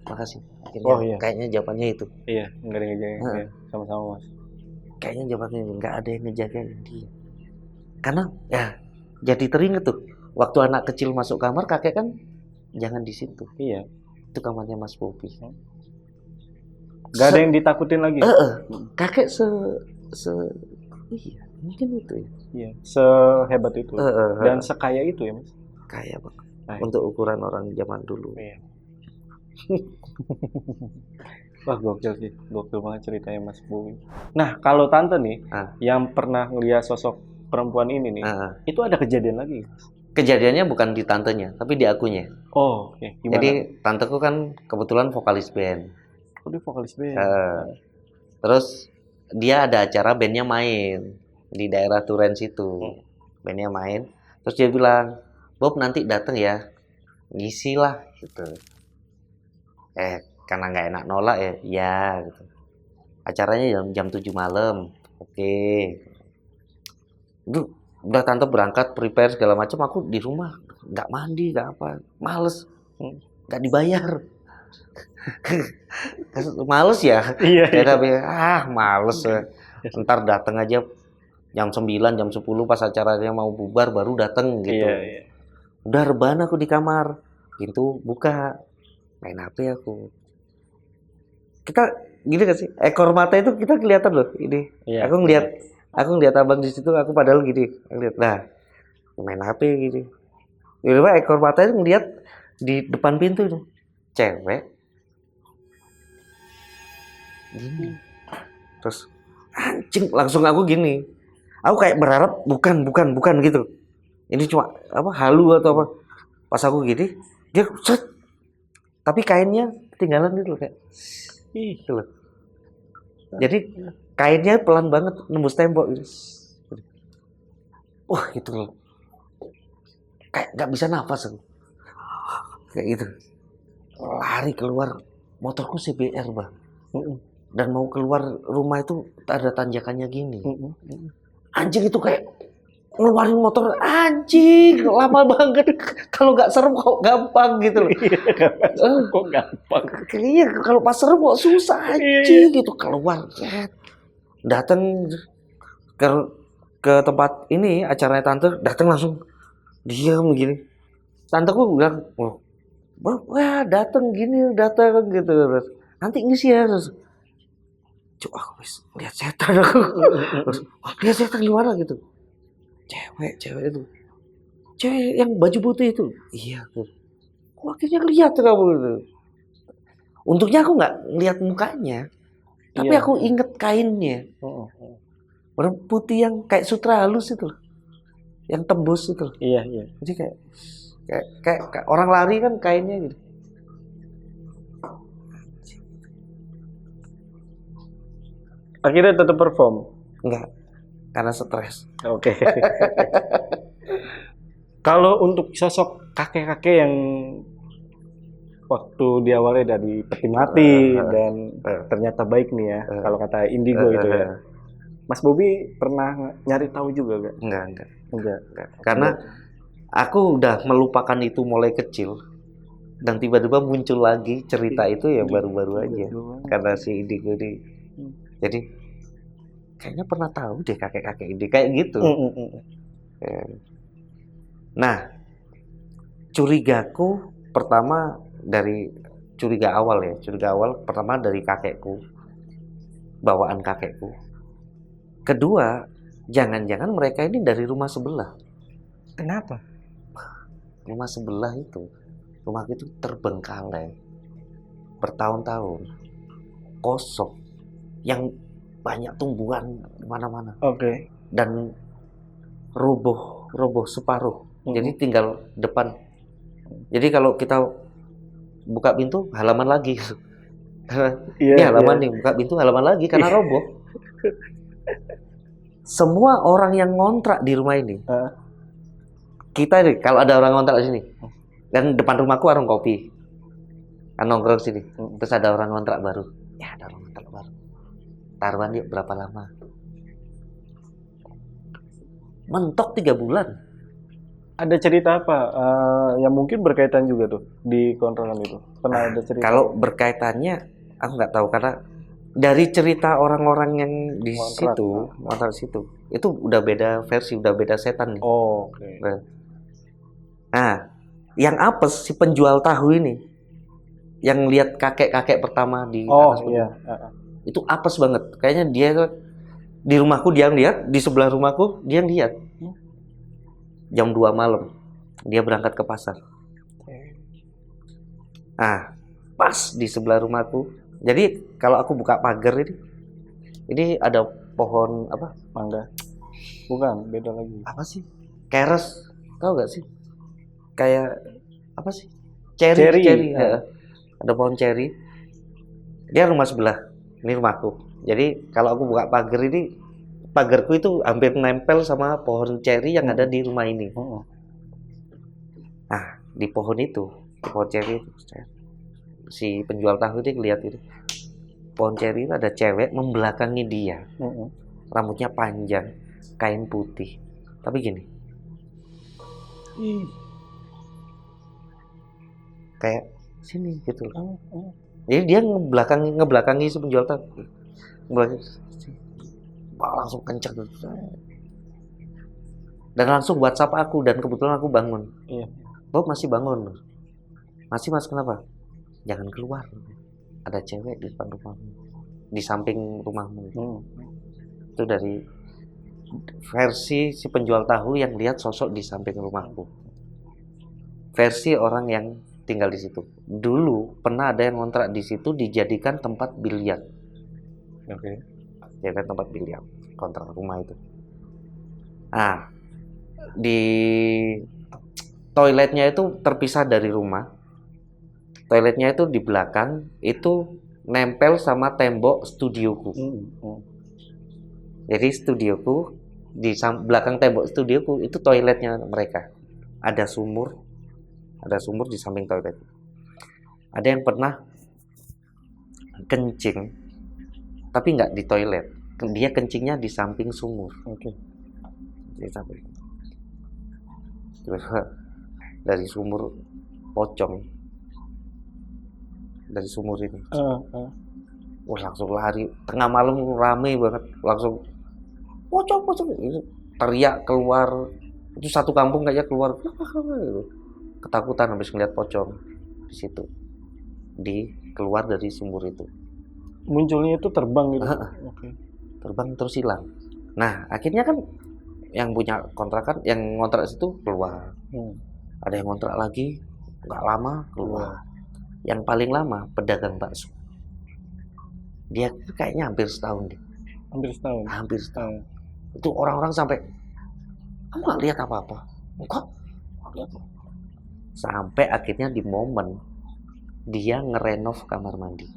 Makasih. Akhirnya, Oh, iya. Kayaknya jawabannya itu. Iya, nggak ada yang ngejagain. Iya, sama-sama, Mas. Kayaknya jawabannya itu. Nggak ada yang ngejagain dia. Karena ya jadi teringat tuh. Waktu anak kecil masuk kamar, kakek kan jangan di situ. Iya. Itu kamarnya Mas Bobi. Nggak ada yang ditakutin lagi. Kakek iya, mungkin itu ya. Iya, sehebat itu. Dan Dan sekaya itu ya, Mas. kaya banget. Nah, Untuk ukuran orang zaman dulu. iya. Wah, gokil sih. Gokil banget ceritanya Mas Bobi. Nah, kalau tante nih, yang pernah ngeliat sosok perempuan ini nih, itu ada kejadian lagi? Kejadiannya bukan di tantenya, tapi di akunya. Oh, oke. Gimana? Jadi tanteku kan kebetulan vokalis band. Oh, dia vokalis band. Terus dia ada acara bandnya main di daerah Turen situ. Bandnya main. Terus dia bilang, Bob nanti datang ya, ngisi lah gitu. Karena nggak enak nolak ya, ya gitu. Acaranya jam 7 malam. Oke. Duh, udah tante berangkat prepare segala macam, aku di rumah nggak mandi nggak apa, males, nggak dibayar. Males ya. Iya. Males ya. Ntar datang aja jam 9 jam 10 pas acaranya mau bubar baru datang gitu. Iya. Udah rebahan aku di kamar, pintu buka, main HP aku. Kita gini kan sih, ekor mata itu kita kelihatan loh ini. Iya. Aku ngeliat abang di situ, aku padahal gini, ngeliat, nah, main HP gitu. Tiba-tiba ekor mata itu ngeliat di depan pintu itu, cewek, gini. Terus, anjing, langsung aku gini. Aku kayak berharap bukan gitu. Ini cuma apa halu atau apa. Pas aku gini, dia set. Tapi kainnya ketinggalan gitu kayak. Gitu loh. Jadi kainnya pelan banget nembus tembok gitu. Wah gitu loh. Kayak nggak bisa nafas aku. Kayak gitu. Lari keluar, motorku CBR bang. Dan mau keluar rumah itu ada tanjakannya gini. Anjing itu kayak ngeluarin motor, anjing lama banget. Kalau nggak serem kok gampang gitu loh. Kok gampang? Kayaknya kalau pas serem kok susah anjing gitu keluar. Datang ke tempat ini acaranya tante, datang langsung diam gini. Tanteku bilang, wah datang gitu. Nanti ngisi ya. Coba aku lihat setan aku. Lihat setan gimana gitu. Cewek itu. Cewek yang baju putih itu. Iya tuh. Kok akhirnya lihat kamu gitu. Untungnya aku nggak lihat mukanya. Tapi aku inget kainnya. Warna putih yang kayak sutra halus itu loh. Yang tembus itu loh. Iya. Jadi kayak orang lari kan kainnya gitu. Akhirnya tetap perform. Enggak, karena stres. Oke. Kalau untuk sosok kakek-kakek yang waktu diawali dari peti mati dan ternyata baik nih ya, kalau kata Indigo itu ya. Mas Bobi pernah nyari tahu juga gak? Enggak. Enggak. Karena aku udah melupakan itu mulai kecil dan tiba-tiba muncul lagi cerita itu ya baru-baru aja karena si Indigo ini. Jadi kayaknya pernah tahu deh kakek-kakek ini kayak gitu. Nah, curigaku pertama dari curiga awal pertama dari kakekku, bawaan kakekku. Kedua, jangan-jangan mereka ini dari rumah sebelah. Kenapa? Rumah sebelah itu, rumah itu terbengkalai, bertahun-tahun, kosong, yang banyak tumbuhan mana-mana. Oke. Dan roboh separuh. Jadi tinggal depan. Jadi kalau kita buka pintu, halaman lagi. Ini halaman nih, buka pintu halaman lagi karena roboh. Semua orang yang ngontrak di rumah ini, kita nih kalau ada orang ngontrak di sini, dan depan rumahku warung kopi, kan nongkrong sini, terus ada orang ngontrak baru, ya ada orang ngontrak baru, taruhan yuk berapa lama? Mentok 3 bulan. Ada cerita apa yang mungkin berkaitan juga tuh di kontrakan itu? Pernah ada cerita? Kalau berkaitannya, aku nggak tahu karena dari cerita orang-orang yang di situ, ngontrak situ, itu udah beda versi, udah beda setan nih. Oh, oke. Nah, yang apes si penjual tahu ini, yang lihat kakek-kakek pertama di atas iya. Itu apes banget. Kayaknya dia di rumahku dia lihat, di sebelah rumahku dia lihat. Jam 2 malam dia berangkat ke pasar. Nah, pas di sebelah rumahku. Jadi kalau aku buka pagar ini ada pohon apa? Mangga. Bukan, beda lagi. Apa sih? Keres. Tahu gak sih? Kayak apa sih? Cherry. Ya. Ada pohon cherry. Dia rumah sebelah. Ini rumahku. Jadi kalau aku buka pagar pagarku itu hampir nempel sama pohon cherry yang ada di rumah ini. Nah, di pohon cherry itu, si penjual tahu itu lihat itu. Pohon cherry itu ada cewek membelakangi dia. Rambutnya panjang, kain putih. Tapi gini. Kayak sini gitu. Jadi dia ngebelakangi si penjual tahu. Langsung kenceng dan langsung WhatsApp aku dan kebetulan aku bangun. Bob masih bangun? Masih Mas, kenapa? Jangan keluar, ada cewek di depan rumahmu, di samping rumahmu. Itu dari versi si penjual tahu yang lihat sosok di samping rumahku. Versi orang yang tinggal di situ. Dulu pernah ada yang ngontrak di situ dijadikan tempat biliar. Jadikan tempat biliar kontrak rumah itu. Nah, di toiletnya itu terpisah dari rumah. Toiletnya itu di belakang, itu nempel sama tembok studioku. Jadi studioku di belakang tembok studioku itu toiletnya mereka. Ada sumur di samping toilet. Ada yang pernah kencing tapi nggak di toilet, dia kencingnya di samping sumur. Di samping. Dari sumur pocong, dari sumur ini. Langsung lari, tengah malam rame banget, langsung pocong, teriak keluar, itu satu kampung kayaknya keluar, ketakutan habis ngeliat pocong di situ, keluar dari sumur itu. Munculnya itu terbang gitu. Terbang terus hilang. Nah, akhirnya kan yang punya kontrakan, yang ngontrak situ keluar. Ada yang ngontrak lagi, nggak lama keluar. Yang paling lama pedagang bakso. Dia kayaknya hampir setahun deh. Hampir setahun. Itu orang-orang sampai, kamu nggak lihat apa-apa? Enggak. Sampai akhirnya di momen dia ngerenov kamar mandi.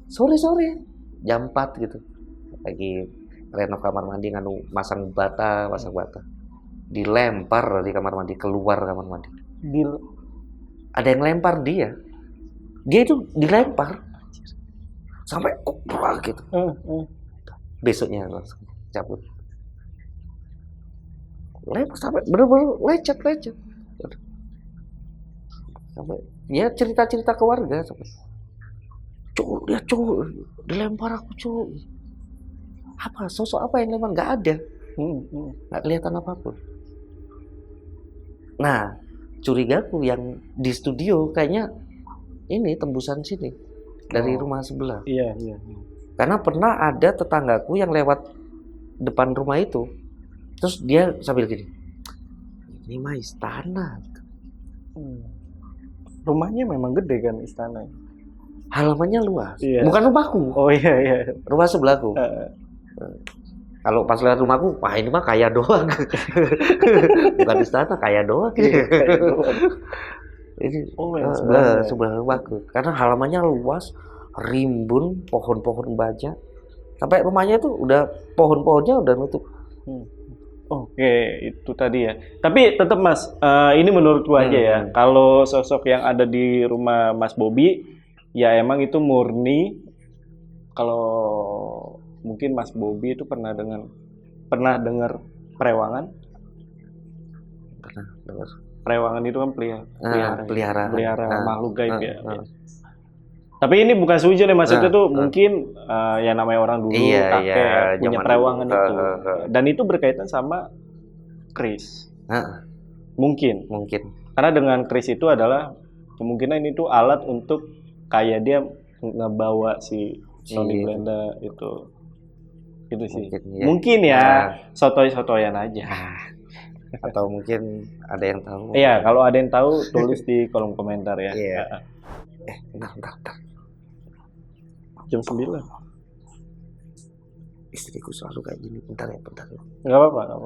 Sore-sore jam 4 gitu. Lagi renov kamar mandi nganu masang bata. Dilempar dari kamar mandi, keluar kamar mandi. Ada yang lempar dia. Dia itu dilempar. Sampai koprak gitu. Besoknya langsung cabut. Lempar sampai bener-bener lecet. Sampai ya cerita-cerita ke warga sampai. Cuk, dilempar aku, Cuk. Apa? Sosok apa yang lempar? Nggak ada. Nggak kelihatan apapun. Nah, curigaku yang di studio kayaknya ini tembusan sini dari rumah sebelah. Iya. Karena pernah ada tetanggaku yang lewat depan rumah itu, terus dia sambil gini, ini mah istana. Rumahnya memang gede kan istana. Halamannya luas. Iya. Bukan rumahku. Oh iya. Rumah sebelahku. Kalau pas lihat rumahku, wah ini mah kaya doang. Bukan istana, kaya doang. Ini sebelah rumahku. Karena halamannya luas, rimbun, pohon-pohon baja. Sampai rumahnya itu udah pohon-pohonnya udah nutup. Oke, itu tadi ya. Tapi tetap Mas, ini menurutku aja ya. Kalau sosok yang ada di rumah Mas Bobby, ya emang itu murni. Kalau mungkin Mas Bobby itu pernah dengar perewangan? Pernah dengar. Perewangan itu kan pelihara makhluk gaib ya. Tapi ini bukan sujud ya Mas, itu tuh mungkin ya namanya orang dulu kakek punya perewangan itu. Dan itu berkaitan sama keris. Mungkin. Karena dengan keris itu adalah kemungkinan itu alat untuk kayak dia ngebawa si Noni Belanda itu. Gitu sih. Mungkin ya sotoy-sotoyan aja. Atau mungkin ada yang tahu. Iya, kalau ada yang tahu tulis di kolom komentar ya. Iya. Bentar. Jam 9. Istriku selalu kayak gini. Bentar. Enggak apa-apa.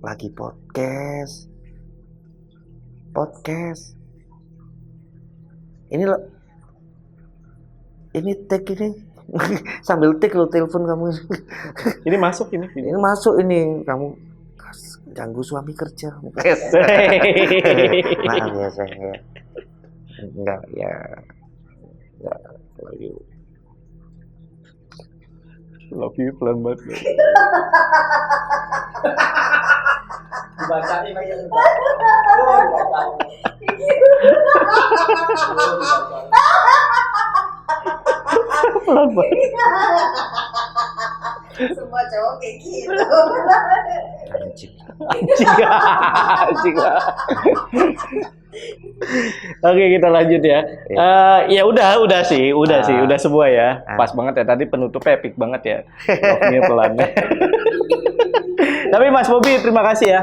Lagi podcast. Ini take ini. Sambil take lo telepon kamu. Ini masuk ini video. Ini masuk ini kamu ganggu suami kerja. Maaf ya saya. Enggak ya. Love you pelan banget. Dibacain lagi. Pelan banget. Semua cowok kayak gitu. Anjing. Oke, kita lanjut ya. Ya udah sih, udah semua ya. Pas banget ya tadi penutupnya epic banget ya. Love-nya pelan. Tapi Mas Bobby terima kasih ya.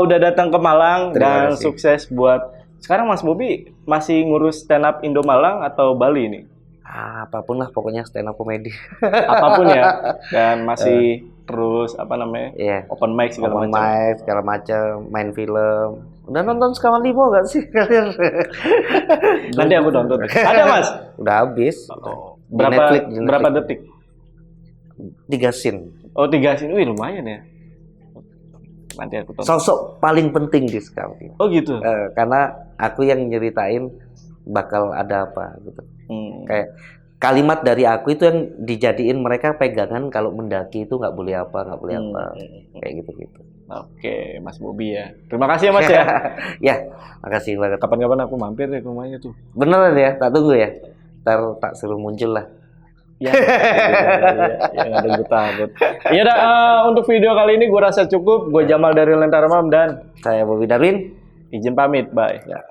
Udah datang ke Malang dan sukses buat. Sekarang Mas Bobby masih ngurus stand up Indo Malang atau Bali nih? Apapun lah pokoknya stand up comedy. Apapun ya. Dan masih terus open mic segala macam, main film. Udah nonton Sekawan Limo gak sih kalian? Nanti aku nonton. Ada Mas? Udah habis. Berapa detik? 3 scene. Oh 3 scene, wih lumayan ya. Nanti aku tonton. Sosok paling penting di Sekawan Limo. Oh gitu? Karena aku yang nyeritain bakal ada apa gitu. Kayak kalimat dari aku itu yang dijadiin mereka pegangan kalau mendaki itu nggak boleh apa kayak gitu. Oke, Mas Bobby ya. Terima kasih ya Mas ya. Ya, makasih banget. Kapan-kapan aku mampir deh ke rumahnya tuh. Beneran ya, tak tunggu ya. Ntar tak suruh muncul lah. Ya, yang ada gue takut. Ya udah, untuk video kali ini gue rasa cukup. Gue Jamal dari Lentera Mam dan saya Bobby Darwin. Izin pamit, bye. Ya.